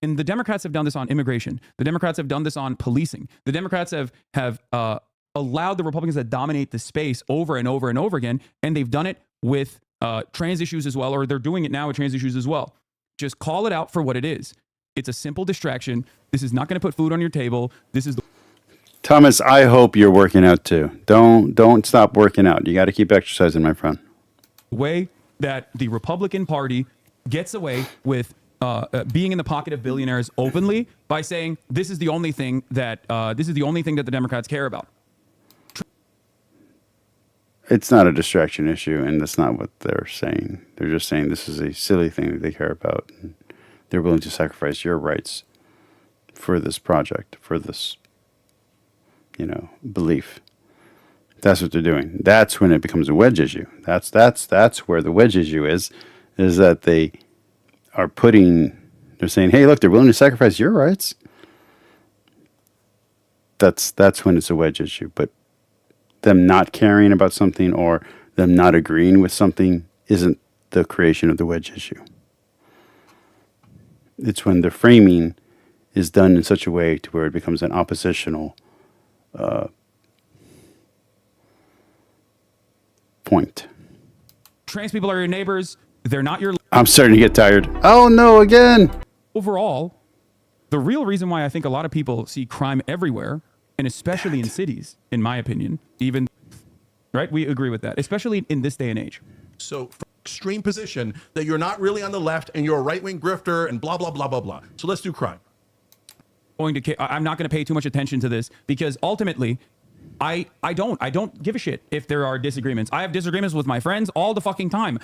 And the Democrats have done this on immigration. The Democrats have done this on policing. The Democrats have allowed the Republicans to dominate the space over and over and over again, and they've done it with trans issues as well, or they're doing it now with trans issues as well. Just call it out for what it is. It's a simple distraction. This is not going to put food on your table. This is the Thomas, I hope you're working out too. Don't stop working out. You got to keep exercising, my friend. way that the Republican Party gets away with being in the pocket of billionaires openly by saying this is the only thing that the Democrats care about. It's not a distraction issue, and that's not what they're saying. They're just saying this is a silly thing that they care about. And they're willing to sacrifice your rights for this project, for this, belief. That's what they're doing. That's when it becomes a wedge issue. That's where the wedge issue is that they are they're saying, hey, look, they're willing to sacrifice your rights. That's when it's a wedge issue. But them not caring about something or them not agreeing with something isn't the creation of the wedge issue. It's when the framing is done in such a way to where it becomes an oppositional point. Trans people are your neighbors. They're not your... I'm starting to get tired. Oh, no, again. Overall, the real reason why I think a lot of people see crime everywhere, and especially in cities, in my opinion, even... Right? We agree with that, especially in this day and age. So from extreme position that you're not really on the left and you're a right-wing grifter and blah, blah, blah, blah, blah. So let's do crime. I'm not going to pay too much attention to this because ultimately... I don't give a shit if there are disagreements. I have disagreements with my friends all the fucking time.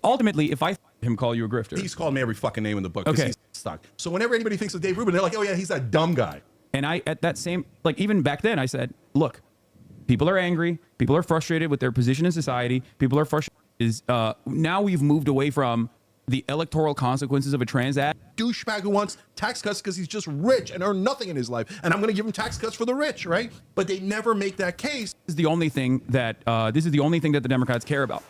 Ultimately, if I him call you a grifter, He's called me every fucking name in the book. Okay. He's stuck. So whenever anybody thinks of Dave Rubin, they're like, oh yeah, he's that dumb guy. and I at that same even back then I said, look, people are angry, people are frustrated with their position in society, people are frustrated. Now we've moved away from the electoral consequences of a trans act. Douchebag who wants tax cuts because he's just rich and earned nothing in his life, and I'm going to give him tax cuts for the rich, right? But they never make that case. This is the only thing that the Democrats care about.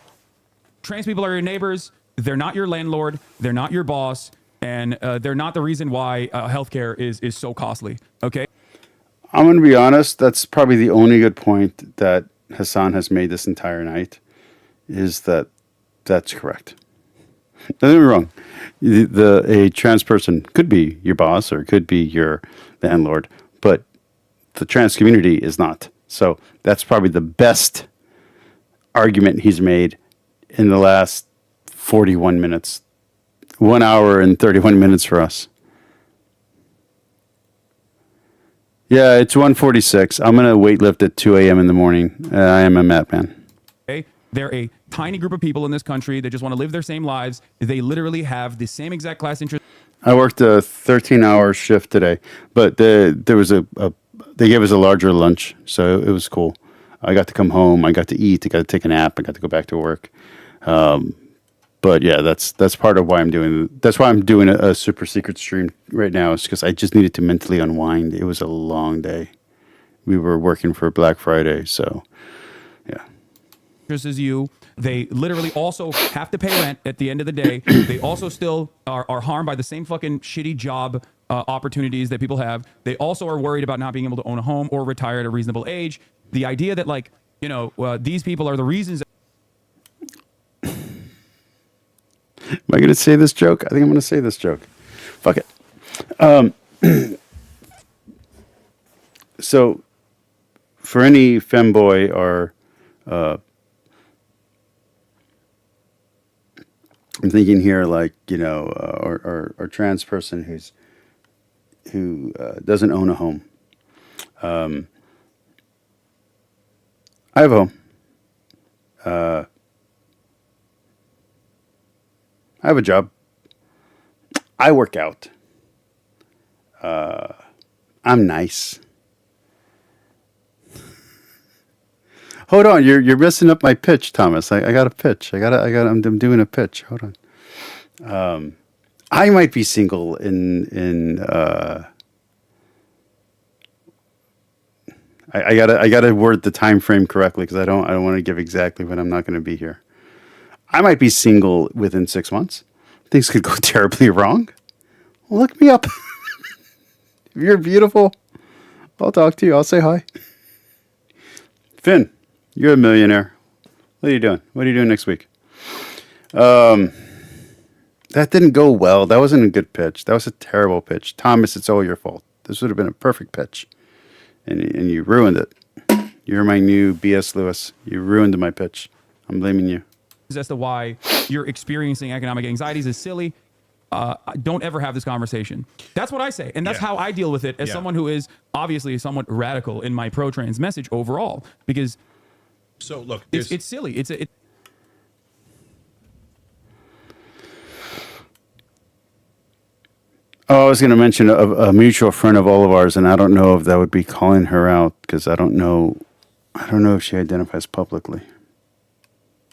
Trans people are your neighbors. They're not your landlord. They're not your boss, and they're not the reason why healthcare is so costly. Okay. I'm going to be honest. That's probably the only good point that Hasan has made this entire night. Is that's correct. Don't get me wrong. A trans person could be your boss or could be your landlord, but the trans community is not. So that's probably the best argument he's made in the last 41 minutes. 1 hour and 31 minutes for us. Yeah, it's 1:46. I'm going to weightlift at 2 a.m. in the morning. I am a madman. Okay. They're a tiny group of people in this country that just want to live their same lives. They literally have the same exact class interest. I worked a 13-hour shift today, but there was they gave us a larger lunch, so it was cool. I got to come home. I got to eat. I got to take a nap. I got to go back to work. But yeah, that's part of why I'm doing. That's why I'm doing a super secret stream right now. Is because I just needed to mentally unwind. It was a long day. We were working for Black Friday, so yeah. As you, they literally also have to pay rent at the end of the day. They also still are harmed by the same fucking shitty job opportunities that people have. They also are worried about not being able to own a home or retire at a reasonable age. The idea that these people are the reasons. Am I going to say this joke? I think I'm going to say this joke. Fuck it. So, for any femboy or I'm thinking here, or trans person who doesn't own a home. I have a home. I have a job. I work out. I'm nice. Hold on, you're messing up my pitch, Thomas. I got a pitch. I'm doing a pitch. Hold on. I might be single I gotta word the time frame correctly because I don't want to give exactly when I'm not going to be here. I might be single within 6 months. Things could go terribly wrong. Look me up. If you're beautiful, I'll talk to you. I'll say hi. Finn, you're a millionaire. What are you doing? What are you doing next week? That didn't go well. That wasn't a good pitch. That was a terrible pitch. Thomas, it's all your fault. This would have been a perfect pitch. And you ruined it. You're my new B.S. Lewis. You ruined my pitch. I'm blaming you. As to why you're experiencing economic anxieties is silly. Don't ever have this conversation. That's what I say. And that's how I deal with it as someone who is obviously somewhat radical in my pro-trans message overall. Because so look, it's silly. Oh, I was going to mention a mutual friend of all of ours, and I don't know if that would be calling her out because I don't know if she identifies publicly.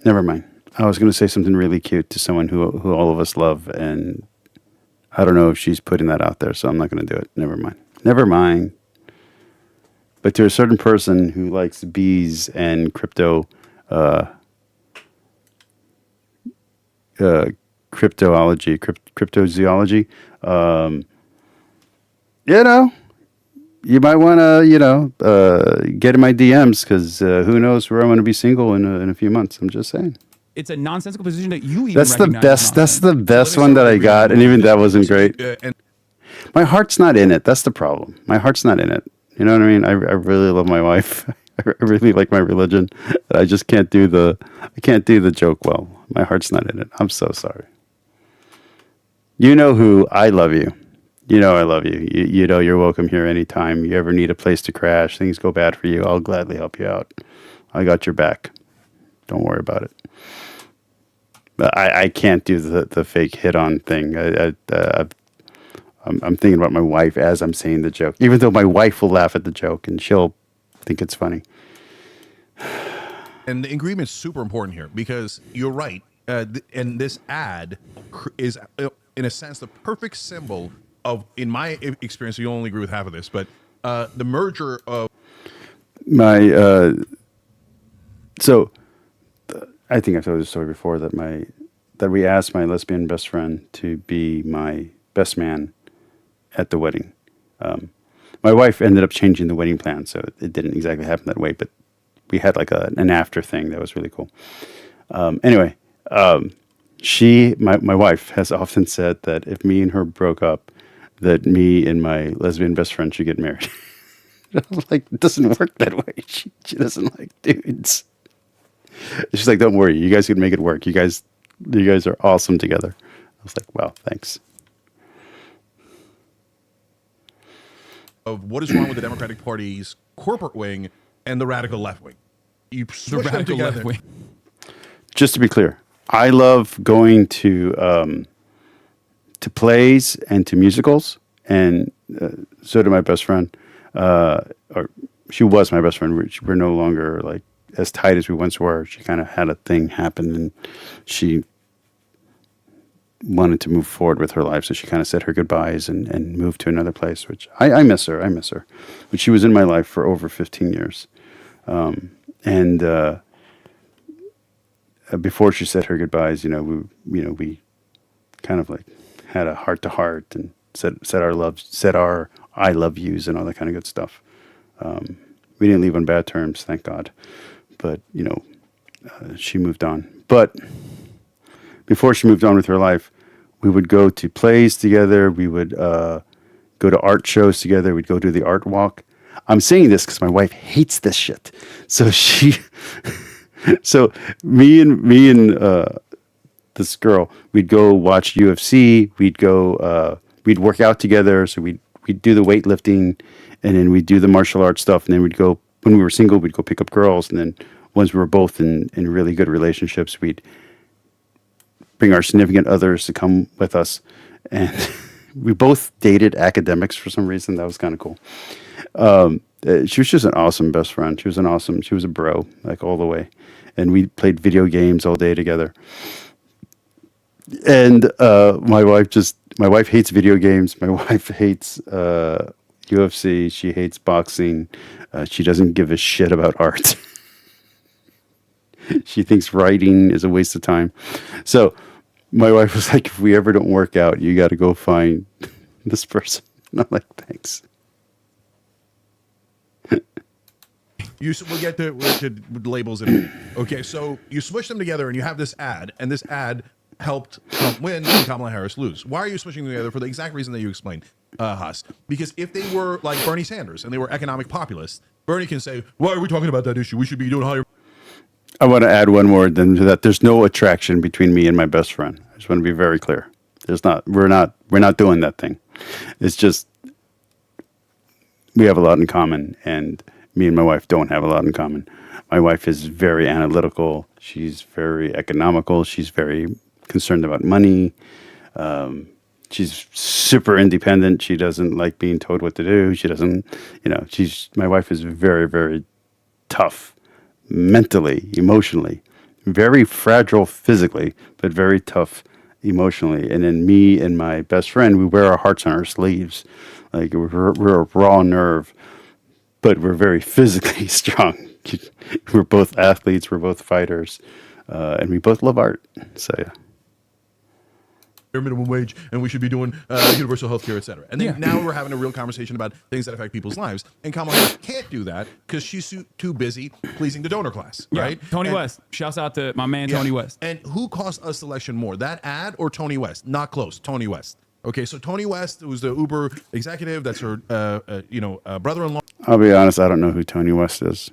Never mind. I was going to say something really cute to someone who all of us love, and I don't know if she's putting that out there, so I'm not going to do it. Never mind. Never mind. But to a certain person who likes bees and cryptozoology, you might want to, get in my DMs because who knows where I'm going to be single in a few months. I'm just saying. It's a nonsensical position that you even That's the recognize best. is That's nonsense. the best one that I got, and even that wasn't great. My heart's not in it. That's the problem. My heart's not in it. You know what I mean? I really love my wife. I really like my religion. I just can't do the joke well. My heart's not in it. I'm so sorry. You know who I love you. You know I love you. You know you're welcome here anytime. You ever need a place to crash, things go bad for you, I'll gladly help you out. I got your back. Don't worry about it. But I can't do the fake hit on thing. I'm thinking about my wife as I'm saying the joke, even though my wife will laugh at the joke and she'll think it's funny. And the ingredient is super important here because you're right. And this ad is, in a sense, the perfect symbol of, in my experience, you only agree with half of this, but the merger of my. So, I think I've told this story before that we asked my lesbian best friend to be my best man at the wedding. My wife ended up changing the wedding plan, so it didn't exactly happen that way, but we had like an after thing that was really cool. Anyway, my wife has often said that if me and her broke up, that me and my lesbian best friend should get married. Like, it doesn't work that way. She doesn't like dudes. She's like, don't worry, you guys can make it work. You guys are awesome together. I was like, wow, thanks. Of what is wrong with the Democratic Party's corporate wing and the radical left wing. You The switch them radical together. left wing. Just to be clear, I love going to plays and to musicals, and so did my best friend. Or she was my best friend. We're no longer like as tight as we once were. She kind of had a thing happen, and she wanted to move forward with her life, so she kind of said her goodbyes and moved to another place. Which I miss her. I miss her, but she was in my life for over 15 years, and before she said her goodbyes, we kind of like had a heart to heart and said our I love yous and all that kind of good stuff. We didn't leave on bad terms, thank God. But she moved on. But before she moved on with her life, we would go to plays together. We would go to art shows together. We'd go do the art walk. I'm saying this because my wife hates this shit. So so me and this girl, we'd go watch UFC. We'd work out together. So we'd do the weightlifting, and then we'd do the martial arts stuff. And then we'd go, when we were single, we'd go pick up girls. And then once we were both in really good relationships, we'd bring our significant others to come with us. And we both dated academics for some reason. That was kind of cool. She was just an awesome best friend. She was a bro, like all the way. And we played video games all day together. And my wife hates video games. My wife hates UFC. She hates boxing. She doesn't give a shit about art. She thinks writing is a waste of time. So my wife was like, if we ever don't work out, you got to go find this person. And I'm like, thanks. We'll get to labels in a minute. Okay, so you smush them together and you have this ad, and this ad helped Trump win and Kamala Harris lose. Why are you smushing them together? For the exact reason that you explained, Haas. Because if they were like Bernie Sanders and they were economic populists, Bernie can say, why are we talking about that issue? We should be doing higher. I want to add one more then to that. There's no attraction between me and my best friend. I just want to be very clear. There's not. We're not doing that thing. It's just we have a lot in common, and me and my wife don't have a lot in common. My wife is very analytical. She's very economical. She's very concerned about money. She's super independent. She doesn't like being told what to do. She doesn't, my wife is very, very tough mentally, emotionally, very fragile physically, but very tough emotionally. And then me and my best friend, we wear our hearts on our sleeves. Like we're a raw nerve, but we're very physically strong. We're both athletes. We're both fighters. And we both love art. So, yeah. Minimum wage, and we should be doing universal health care, et cetera. And then now we're having a real conversation about things that affect people's lives. And Kamala Harris can't do that because she's too busy pleasing the donor class, right? Tony West. Shouts out to my man, Tony West. And who cost us the election more, that ad or Tony West? Not close. Tony West. Okay, so Tony West was the Uber executive. That's her, brother-in-law. I'll be honest. I don't know who Tony West is.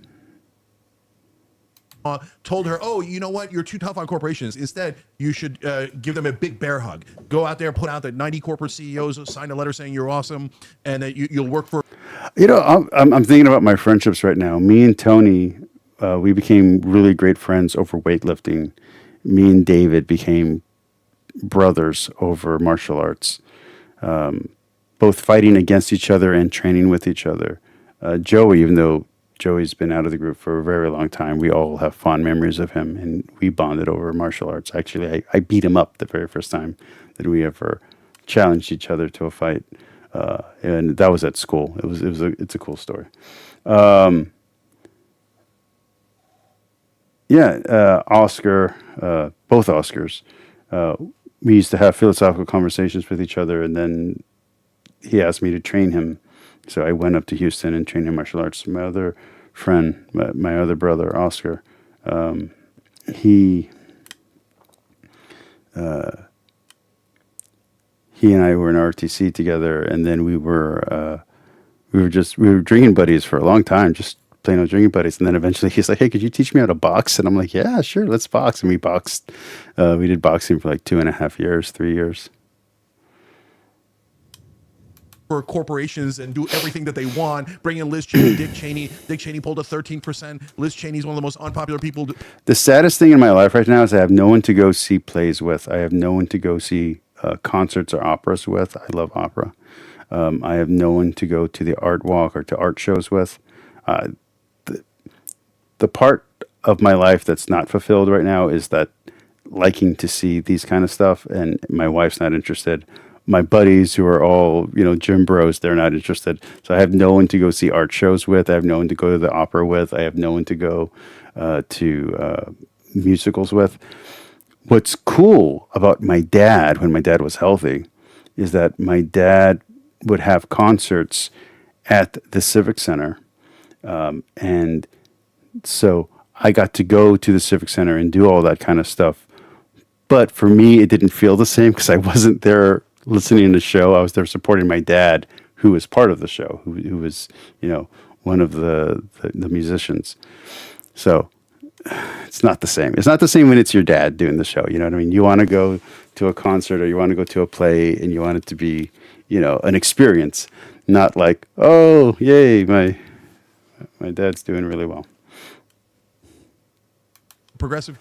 Told her, oh, you know what? You're too tough on corporations. Instead, you should give them a big bear hug. Go out there, put out that 90 corporate CEOs sign a letter saying you're awesome and that you'll work for. I'm thinking about my friendships right now. Me and Tony, we became really great friends over weightlifting. Me and David became brothers over martial arts, both fighting against each other and training with each other. Joey, even though Joey's been out of the group for a very long time, we all have fond memories of him, and we bonded over martial arts. Actually, I beat him up the very first time that we ever challenged each other to a fight, and that was at school. It's a cool story. Oscar, both Oscars. We used to have philosophical conversations with each other, and then he asked me to train him. So I went up to Houston and trained him martial arts. My other friend, my other brother, Oscar, he and I were in RTC together, and then we were drinking buddies for a long time, just plain old drinking buddies. And then eventually he's like, "Hey, could you teach me how to box?" And I'm like, "Yeah, sure, let's box." And we boxed. We did boxing for like 2.5 years, 3 years. For corporations and do everything that they want. Bring in Liz Cheney, Dick Cheney. Dick Cheney pulled a 13%. Liz Cheney's one of the most unpopular people. The saddest thing in my life right now is I have no one to go see plays with. I have no one to go see concerts or operas with. I love opera. I have no one to go to the art walk or to art shows with. The part of my life that's not fulfilled right now is that liking to see these kind of stuff, and my wife's not interested. My buddies who are all, gym bros, they're not interested. So I have no one to go see art shows with. I have no one to go to the opera with. I have no one to go to musicals with. What's cool about my dad, when my dad was healthy, is that my dad would have concerts at the Civic Center. And so I got to go to the Civic Center and do all that kind of stuff. But for me, it didn't feel the same because I wasn't there listening to the show. I was there supporting my dad, who was part of the show, who was, one of the musicians. So it's not the same. It's not the same when it's your dad doing the show. You know what I mean? You want to go to a concert or you want to go to a play and you want it to be, an experience, not like, oh, yay, my dad's doing really well. Progressive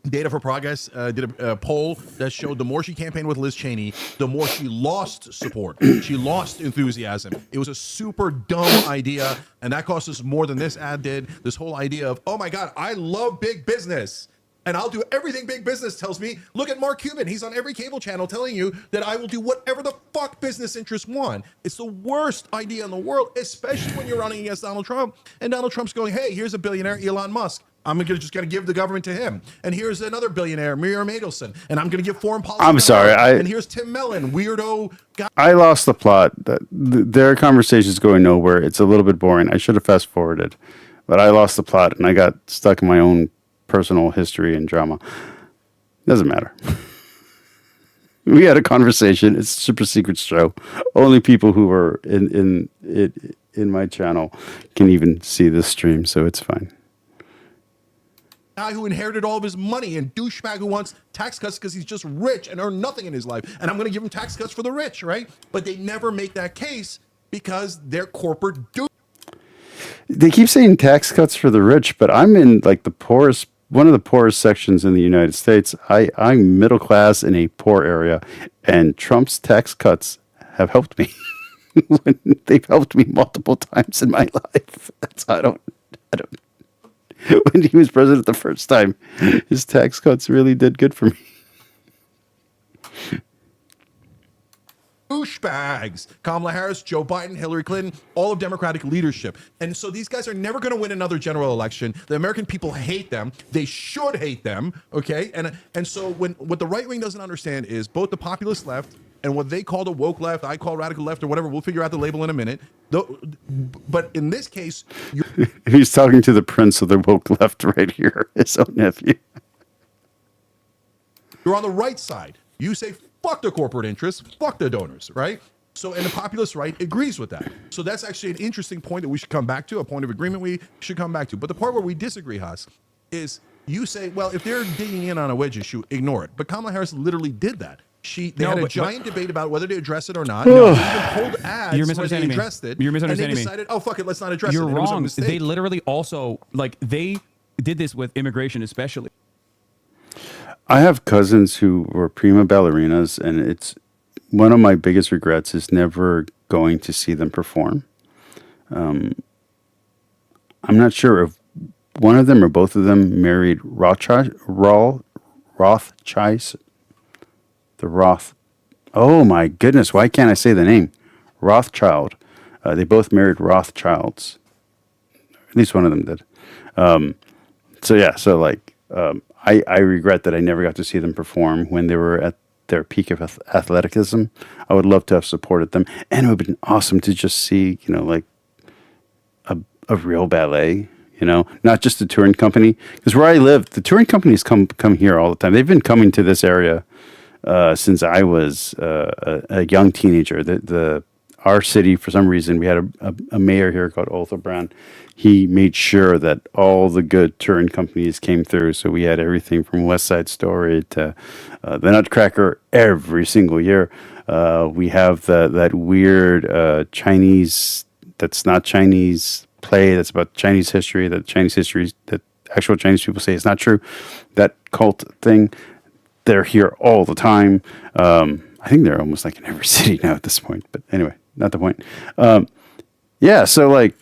Data for Progress did a poll that showed the more she campaigned with Liz Cheney, the more she lost support. She lost enthusiasm. It was a super dumb idea, and that cost us more than this ad did. This whole idea of, oh my God, I love big business, and I'll do everything big business tells me. Look at Mark Cuban. He's on every cable channel telling you that I will do whatever the fuck business interests want. It's the worst idea in the world, especially when you're running against Donald Trump, and Donald Trump's going, hey, here's a billionaire, Elon Musk. I'm just going to give the government to him. And here's another billionaire, Miriam Adelson, and I'm going to give foreign policy. I'm to sorry, her. And here's Tim Mellon, weirdo guy. I lost the plot. Their conversation's going nowhere. It's a little bit boring. I should have fast forwarded, but I lost the plot and I got stuck in my own personal history and drama. Doesn't matter. We had a conversation. It's a super secret show. Only people who are in my channel can even see this stream, so it's fine. Guy who inherited all of his money and douchebag who wants tax cuts because he's just rich and earned nothing in his life. And I'm going to give him tax cuts for the rich, right? But they never make that case because they're corporate They keep saying tax cuts for the rich, but I'm in like the poorest, one of the poorest sections in the United States. I'm middle class in a poor area, and Trump's tax cuts have helped me. They've helped me multiple times in my life. I don't. When he was president the first time, his tax cuts really did good for me. douchebags. Kamala Harris, Joe Biden, Hillary Clinton, all of Democratic leadership. And so these guys are never going to win another general election. The American people hate them. They should hate them. Okay. And so what the right wing doesn't understand is both the populist left and what they call the woke left, I call radical left or whatever. We'll figure out the label in a minute. But in this case, he's talking to the prince of the woke left right here, his own nephew. You're on the right side. You say, fuck the corporate interests, fuck the donors, right? So, and the populist right agrees with that. So that's actually an interesting point that we should come back to, a point of agreement we should come back to. But the part where we disagree, Haas, is you say, well, if they're digging in on a wedge issue, ignore it. But Kamala Harris literally did that. They had a giant debate about whether to address it or not. They even pulled ads You're where they misunderstanding addressed me. it. You're misunderstanding and they decided, oh, fuck it, let's not address You're it. wrong. It was a mistake. They literally also, like, they did this with immigration especially. I have cousins who were prima ballerinas, and it's one of my biggest regrets is never going to see them perform. I'm not sure if one of them or both of them married Rothschild. The Roth. Oh my goodness! Why can't I say the name? Rothschild. They both married Rothschilds. At least one of them did. I regret that I never got to see them perform when they were at their peak of athleticism. I would love to have supported them, and it would have been awesome to just see, like a real ballet. Not just a touring company. Because where I live, the touring companies come here all the time. They've been coming to this area since I was a young teenager. Our city, for some reason, we had a mayor here called Otho Brown. He made sure that all the good touring companies came through. So we had everything from West Side Story to the Nutcracker every single year. We have that weird Chinese, that's not Chinese play that's about Chinese history, that actual Chinese people say is not true. That cult thing, they're here all the time. I think they're almost like in every city now at this point. But anyway, not the point. So like,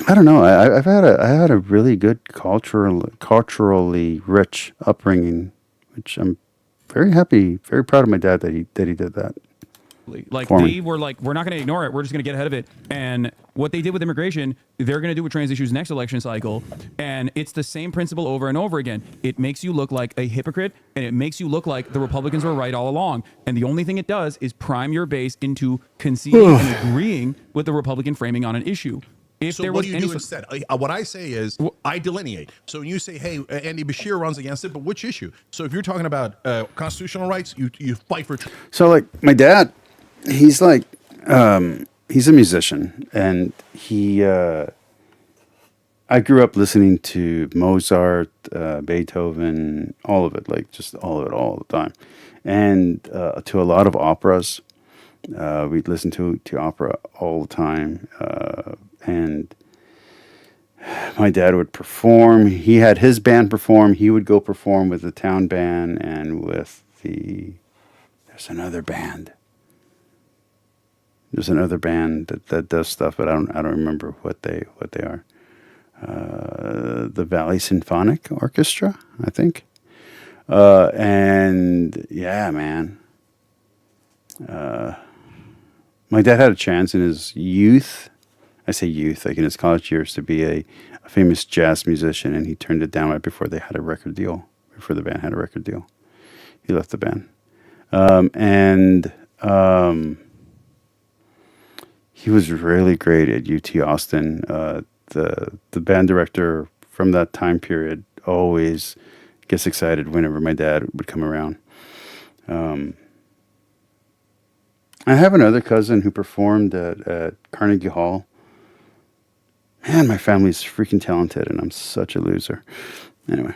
I don't know. I had a really good culturally rich upbringing, which I'm very happy, very proud of my dad that he did that. Like they were like, we're not going to ignore it. We're just going to get ahead of it. And what they did with immigration, they're going to do with trans issues next election cycle. And it's the same principle over and over again. It makes you look like a hypocrite, and it makes you look like the Republicans were right all along. And the only thing it does is prime your base into conceding and agreeing with the Republican framing on an issue. If so there what was do you do instead? What I say is I delineate. So when you say, hey, Andy Bashir runs against it, but which issue? So if you're talking about constitutional rights, you fight for... So like my dad, he's like, he's a musician, and I grew up listening to Mozart, Beethoven, all of it, like just all of it all the time. And to a lot of operas. We'd listen to opera all the time. And my dad would perform. He had his band perform. He would go perform with the town band and with there's another band. There's another band that does stuff, but I don't remember what they are. The Valley Symphonic Orchestra, I think. And yeah, man. My dad had a chance in his youth, I say youth, like in his college years, to be a famous jazz musician, and he turned it down right before they had a record deal, before the band had a record deal. He left the band. He was really great at UT Austin. The band director from that time period always gets excited whenever my dad would come around. I have another cousin who performed at Carnegie Hall. Man, my family's freaking talented, and I'm such a loser. Anyway.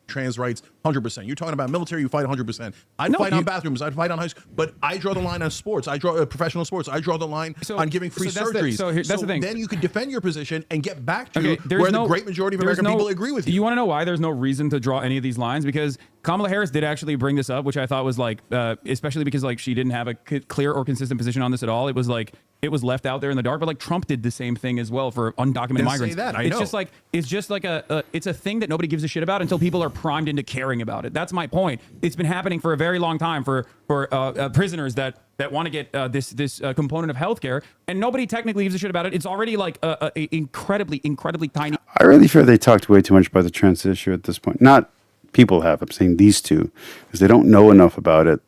Trans rights, 100%. You're talking about military, you fight 100%. I'd fight on bathrooms, I'd fight on high school, but I draw the line on sports. I draw professional sports. I draw the line on giving free surgeries. That's the thing. Then you can defend your position and get back to where the great majority of American people agree with you. You want to know why there's no reason to draw any of these lines? Because Kamala Harris did actually bring this up, which I thought was like, especially because like she didn't have a clear or consistent position on this at all. It was like it was left out there in the dark. But like Trump did the same thing as well for undocumented migrants. Say that, I it's know. just like it's a thing that nobody gives a shit about until people are primed into caring about it. That's my point. It's been happening for a very long time for prisoners that want to get this component of healthcare, and nobody technically gives a shit about it. It's already like a incredibly tiny. I really feel they talked way too much about the trans issue at this point. Not people have. I'm saying these two, because they don't know enough about it,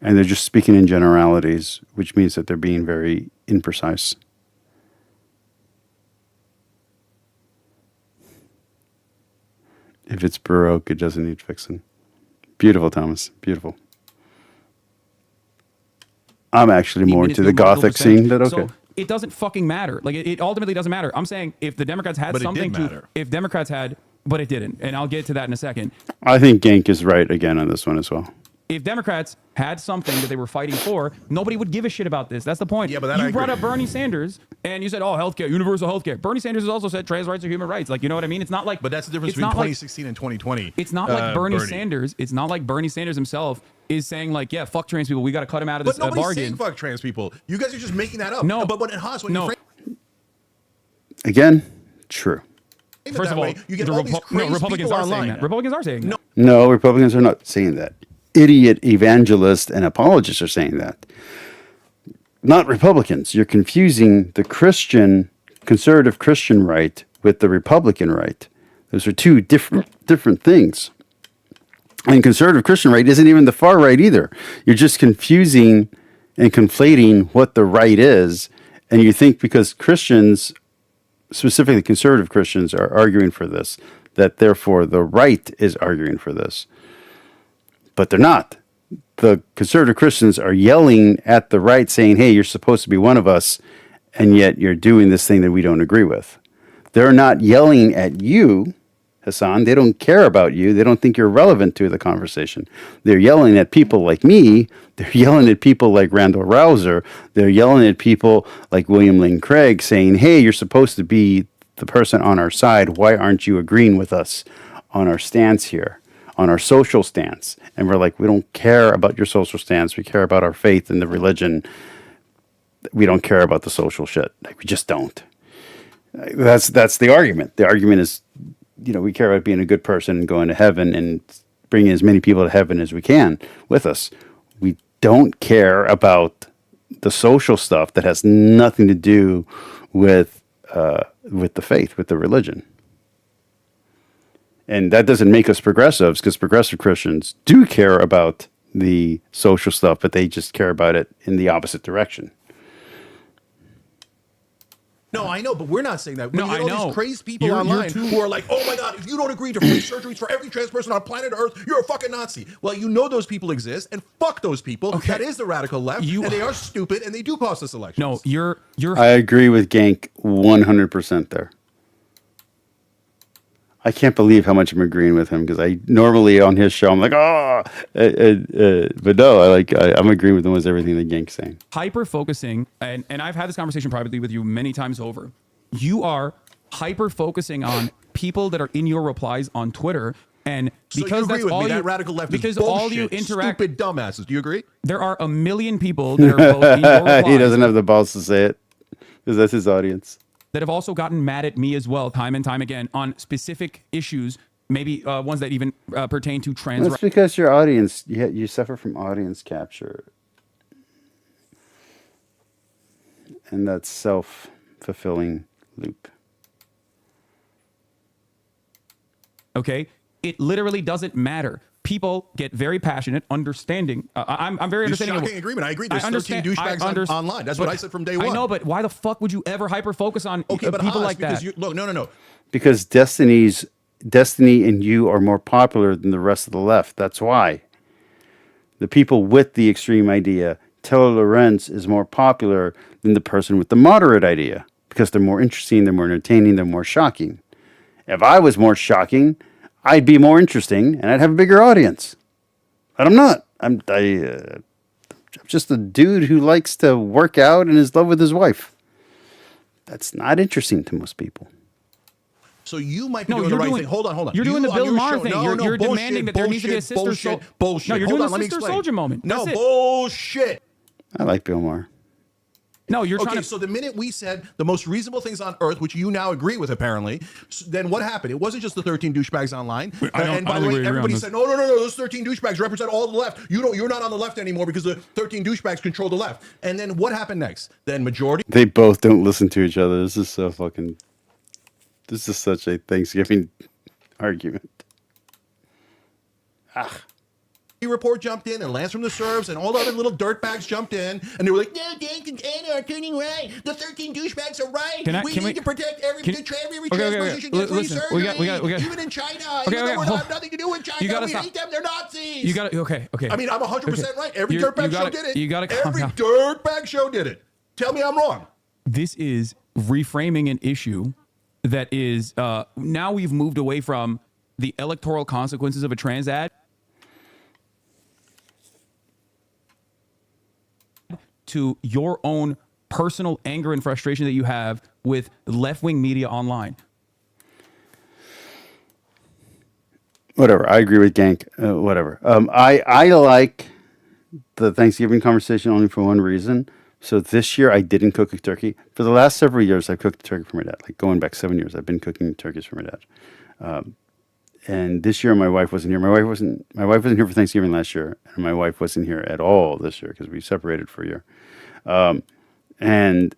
and they're just speaking in generalities, which means that they're being very imprecise. If it's Baroque, it doesn't need fixing. Beautiful, Thomas. Beautiful. I'm actually more into the Gothic scene, but okay. So it doesn't fucking matter. Like it ultimately doesn't matter. I'm saying if the Democrats had something to, if Democrats had, but it didn't, and I'll get to that in a second. I think Genk is right again on this one as well. If Democrats had something that they were fighting for, nobody would give a shit about this. That's the point. Yeah, but you brought up Bernie Sanders, and you said, "Oh, healthcare, universal healthcare." Bernie Sanders has also said trans rights are human rights. Like, you know what I mean? It's not like. But that's the difference between 2016 and 2020. It's not like Bernie Sanders. It's not like Bernie Sanders himself is saying like, "Yeah, fuck trans people. We got to cut him out of this bargain." But nobody's saying fuck trans people. You guys are just making that up. No, but when Hasan, when you again, true. First of all, you get all these crazy Republicans people are online. saying that. Republicans are saying that. No, Republicans are not saying that. Idiot evangelists and apologists are saying that. Not Republicans. You're confusing the conservative Christian right with the Republican right. Those are two different things. And conservative Christian right isn't even the far right either. You're just confusing and conflating what the right is, and you think because Christians, specifically conservative Christians, are arguing for this, that therefore the right is arguing for this. But they're not. The conservative Christians are yelling at the right saying, hey, you're supposed to be one of us, and yet you're doing this thing that we don't agree with. They're not yelling at you, Hasan. They don't care about you. They don't think you're relevant to the conversation. They're yelling at people like me. They're yelling at people like Randall Rouser. They're yelling at people like William Lane Craig saying, hey, you're supposed to be the person on our side. Why aren't you agreeing with us on our stance here? On our social stance. And we're like, we don't care about your social stance. We care about our faith and the religion. We don't care about the social shit. Like, we just don't. That's the argument. The argument is, we care about being a good person and going to heaven and bringing as many people to heaven as we can with us. We don't care about the social stuff that has nothing to do with the faith, with the religion. And that doesn't make us progressives, because progressive Christians do care about the social stuff, but they just care about it in the opposite direction. No, I know, but we're not saying that. No, I know. These crazy people online who are like, oh my God, if you don't agree to free surgeries for every trans person on planet Earth, you're a fucking Nazi. Well, you know those people exist, and fuck those people. Okay. That is the radical left, and they are stupid, and they do cost us elections. No, you're. I agree with Genk 100% there. I can't believe how much I'm agreeing with him, because I normally on his show I'm like, but no, I'm agreeing with him with everything that Genk's saying. Hyper focusing, and I've had this conversation privately with you many times over. You are hyper focusing on people that are in your replies on Twitter, and because so you agree that's with all me, you that radical left because is bullshit, all you interact, stupid dumbasses. Do you agree? There are a million people that are both in your replies. He doesn't have the balls to say it, because that's his audience. That have also gotten mad at me as well, time and time again, on specific issues, maybe ones that even pertain to trans. That's because your audience, you suffer from audience capture. And that's self-fulfilling loop. Okay, it literally doesn't matter. People get very passionate, understanding. I'm very understanding. Shocking agreement. I agree. There's I 13 douchebags online. That's what I said from day one. I know, but why the fuck would you ever hyper focus on Okay, but people Haas, like because that? Look, no. Because Destiny and you are more popular than the rest of the left. That's why. The people with the extreme idea, Taylor Lorenz is more popular than the person with the moderate idea because they're more interesting, they're more entertaining, they're more shocking. If I was more shocking, I'd be more interesting and I'd have a bigger audience. But I'm not. I'm just a dude who likes to work out and is in love with his wife. That's not interesting to most people. So you might be doing the right thing. Hold on. You're doing the on Bill your Maher show- thing. No, You're bullshit, demanding that there needs to be a sister bullshit, sol- bullshit. No, you're Hold doing on, the let me sister explain. soldier moment. No, That's it. bullshit. I like Bill Maher. No, you're trying Okay, to. so the minute we said the most reasonable things on earth, which you now agree with apparently, then what happened? It wasn't just the 13 douchebags online. And by the way, everybody said, no, those 13 douchebags represent all the left. You're not on the left anymore because the 13 douchebags control the left. And then what happened next? Then majority. They both don't listen to each other. This is such a Thanksgiving argument. Report jumped in and Lance from the Serbs and all the other little dirtbags jumped in and they were like, no, Genk and Anna are turning right. The 13 douchebags are right. We need to protect every trans person gets free surgery. Even in China. Even though we have nothing to do with China. We hate them. They're Nazis. You got to. Okay. I mean, I'm 100% right. Every You dirtbag show gotta- did it. you gotta calm Every down. dirtbag show did it. Tell me I'm wrong. This is reframing an issue that is now we've moved away from the electoral consequences of a trans ad to your own personal anger and frustration that you have with left-wing media online. Whatever. I agree with Genk. Whatever. I like the Thanksgiving conversation only for one reason. So this year I didn't cook a turkey. For the last several years, I've cooked a turkey for my dad. Like going back 7 years, I've been cooking turkeys for my dad. And this year my wife wasn't here. My wife wasn't here for Thanksgiving last year, and my wife wasn't here at all this year because we separated for a year. And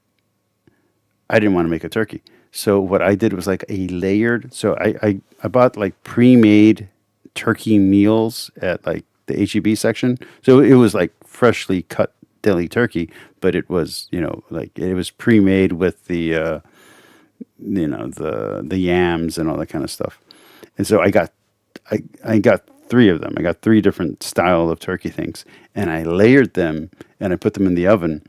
I didn't want to make a turkey. So what I did was like a layered. So I bought like pre-made turkey meals at like the HEB section. So it was like freshly cut deli turkey, but it was, like it was pre-made with the, the yams and all that kind of stuff. And so I got 3 of them. I got 3 different style of turkey things, and I layered them and I put them in the oven.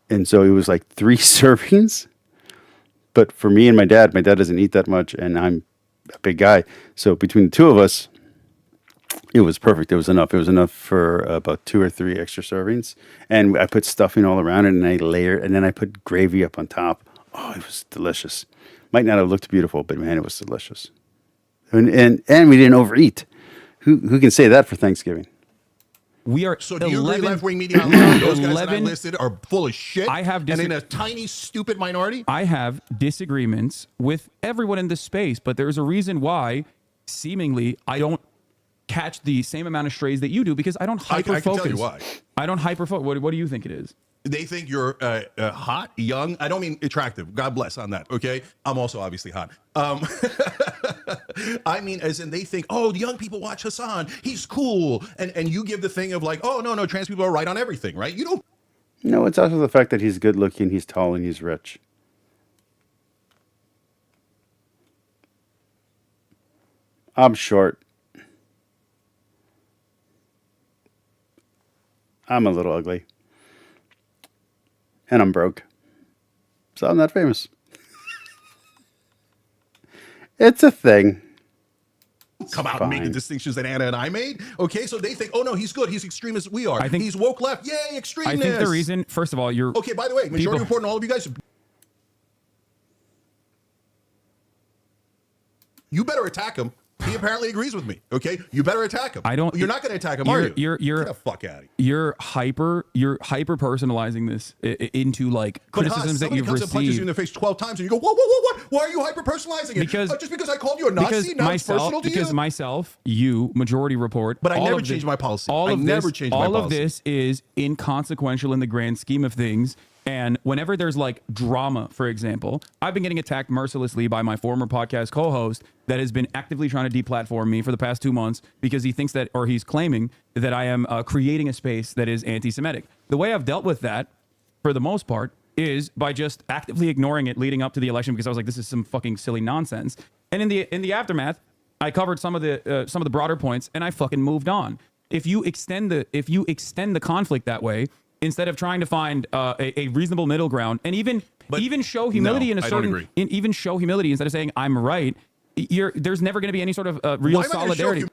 And so it was like 3 servings. But for me and my dad doesn't eat that much, and I'm a big guy. So between the 2 of us, it was perfect. It was enough. It was enough for about 2 or 3 extra servings. And I put stuffing all around it, and I layered, and then I put gravy up on top. Oh, it was delicious. Might not have looked beautiful, but man, it was delicious. And we didn't overeat. Who can say that for Thanksgiving? We are So do you agree left-wing media online, those guys that I 11 listed are full of shit? I have and in a tiny, stupid minority? I have disagreements with everyone in this space, but there's a reason why seemingly I don't catch the same amount of strays that you do because I don't hyper focus. I can tell you why. I don't hyper focus. What do you think it is? They think you're hot, young. I don't mean attractive. God bless on that. Okay, I'm also obviously hot. I mean, as in they think, oh, the young people watch Hasan. He's cool, and you give the thing of like, oh no, trans people are right on everything, right? You don't. No, it's also the fact that he's good looking, he's tall, and he's rich. I'm short. I'm a little ugly. And I'm broke. So I'm not famous. It's a thing. Come out and make the distinctions that Anna and I made. Okay, so they think, oh no, he's good. He's extreme as we are. I think he's woke left. Yay, extremeness. I think the reason, first of all, you're okay. By the way, majority report and all of you guys, you better attack him. He apparently agrees with me. Okay, you better attack him. I don't. You're not going to attack him, are you? Get the fuck out of You're here. hyper personalizing this into like criticisms that you've comes and punches you in received. the face 12 times, and you go, what? Why are you hyper personalizing it? Because just because I called you a Nazi, now it's personal to you. Because myself, you, majority report. But I all never of changed this- my policy. All I of never this, changed my all policy. of this is inconsequential in the grand scheme of things. And whenever there's like drama, for example, I've been getting attacked mercilessly by my former podcast co-host that has been actively trying to deplatform me for the past 2 months because he thinks that, or he's claiming that I am creating a space that is anti-Semitic. The way I've dealt with that, for the most part, is by just actively ignoring it leading up to the election because I was like, this is some fucking silly nonsense. And in the aftermath, I covered some of the broader points and I fucking moved on. If you extend the conflict that way, instead of trying to find a reasonable middle ground and even show humility even show humility instead of saying I'm right, there's never going to be any sort of real solidarity.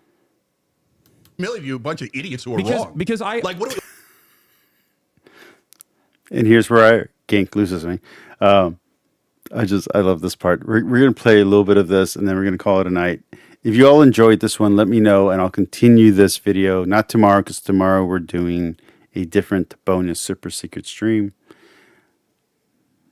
Humility, you a bunch of idiots who are wrong. Because I like what. And here's where Genk loses me. I love this part. We're going to play a little bit of this and then we're going to call it a night. If you all enjoyed this one, let me know and I'll continue this video. Not tomorrow, because tomorrow we're doing a different bonus super secret stream.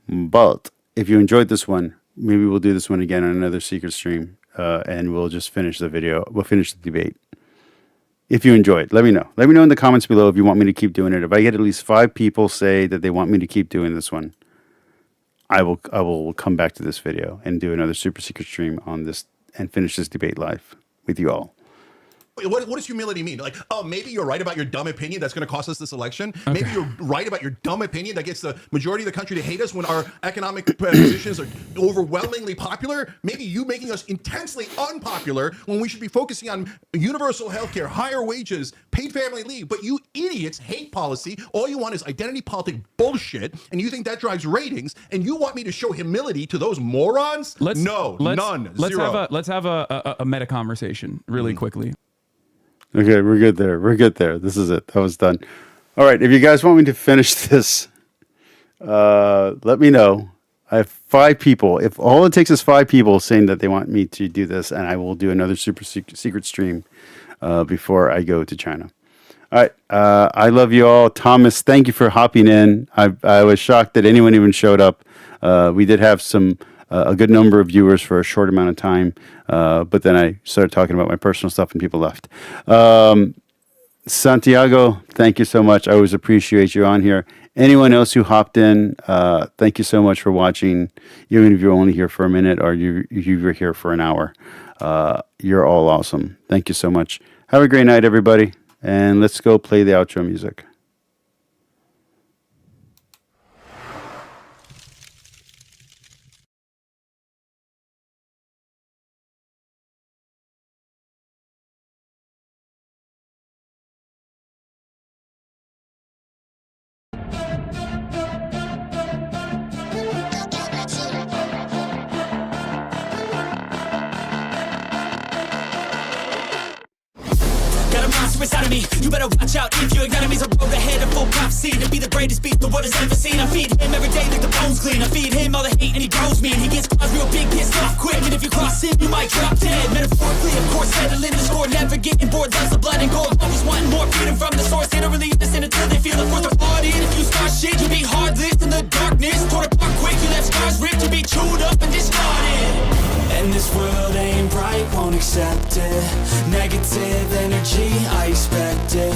But if you enjoyed this one, maybe we'll do this one again on another secret stream and we'll just finish the video. We'll finish the debate. If you enjoyed, let me know. Let me know in the comments below if you want me to keep doing it. If I get at least 5 people say that they want me to keep doing this one, I will come back to this video and do another super secret stream on this and finish this debate live with you all. What does humility mean? Like, oh, maybe you're right about your dumb opinion that's going to cost us this election. Okay. Maybe you're right about your dumb opinion that gets the majority of the country to hate us when our economic positions are overwhelmingly popular. Maybe you making us intensely unpopular when we should be focusing on universal health care, higher wages, paid family leave. But you idiots hate policy. All you want is identity politic bullshit, and you think that drives ratings, and you want me to show humility to those morons? Let's zero. Let's have a meta conversation really quickly. Okay, we're good there. We're good there. This is it. That was done. All right, if you guys want me to finish this, let me know. I have 5 people. If all it takes is 5 people saying that they want me to do this, and I will do another super secret stream before I go to China. All right, I love you all. Thomas, thank you for hopping in. I was shocked that anyone even showed up. We did have a good number of viewers for a short amount of time, but then I started talking about my personal stuff and people left. Santiago, thank you so much. I always appreciate you on here. Anyone else who hopped in, thank you so much for watching. Even if you're only here for a minute or you're here for an hour, you're all awesome. Thank you so much. Have a great night, everybody, and let's go play the outro music. Inside of me, you better watch out. If your enemy's a road ahead of full prophecy to be the greatest beast the world has ever seen. I feed him every day like the bones clean. I feed him all the hate and he grows me. And he gets claws real big, pissed off quick. And if you cross him, you might drop dead. Metaphorically, of course, settling the score. Never getting bored, loves the blood and gore. Always wanting more freedom from the source. They don't really listen until they feel it for the party. And if you start shit, you'll be heartless in the darkness. Torn apart quick, you left scars ripped. You'll be chewed up and discarded. And this world ain't right, won't accept it. Negative energy, I expect it.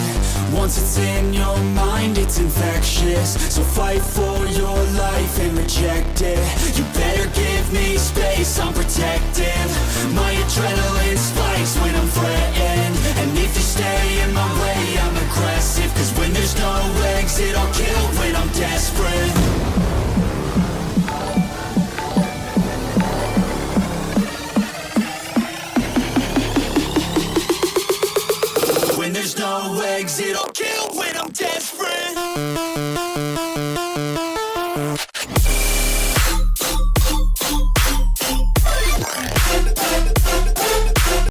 Once it's in your mind, it's infectious. So fight for your life and reject it. You better give me space, I'm protective. My adrenaline spikes when I'm threatened. And if you stay in my way, I'm aggressive. Cause when there's no exit, I'll kill when I'm desperate. There's no exit, I'll kill when I'm desperate.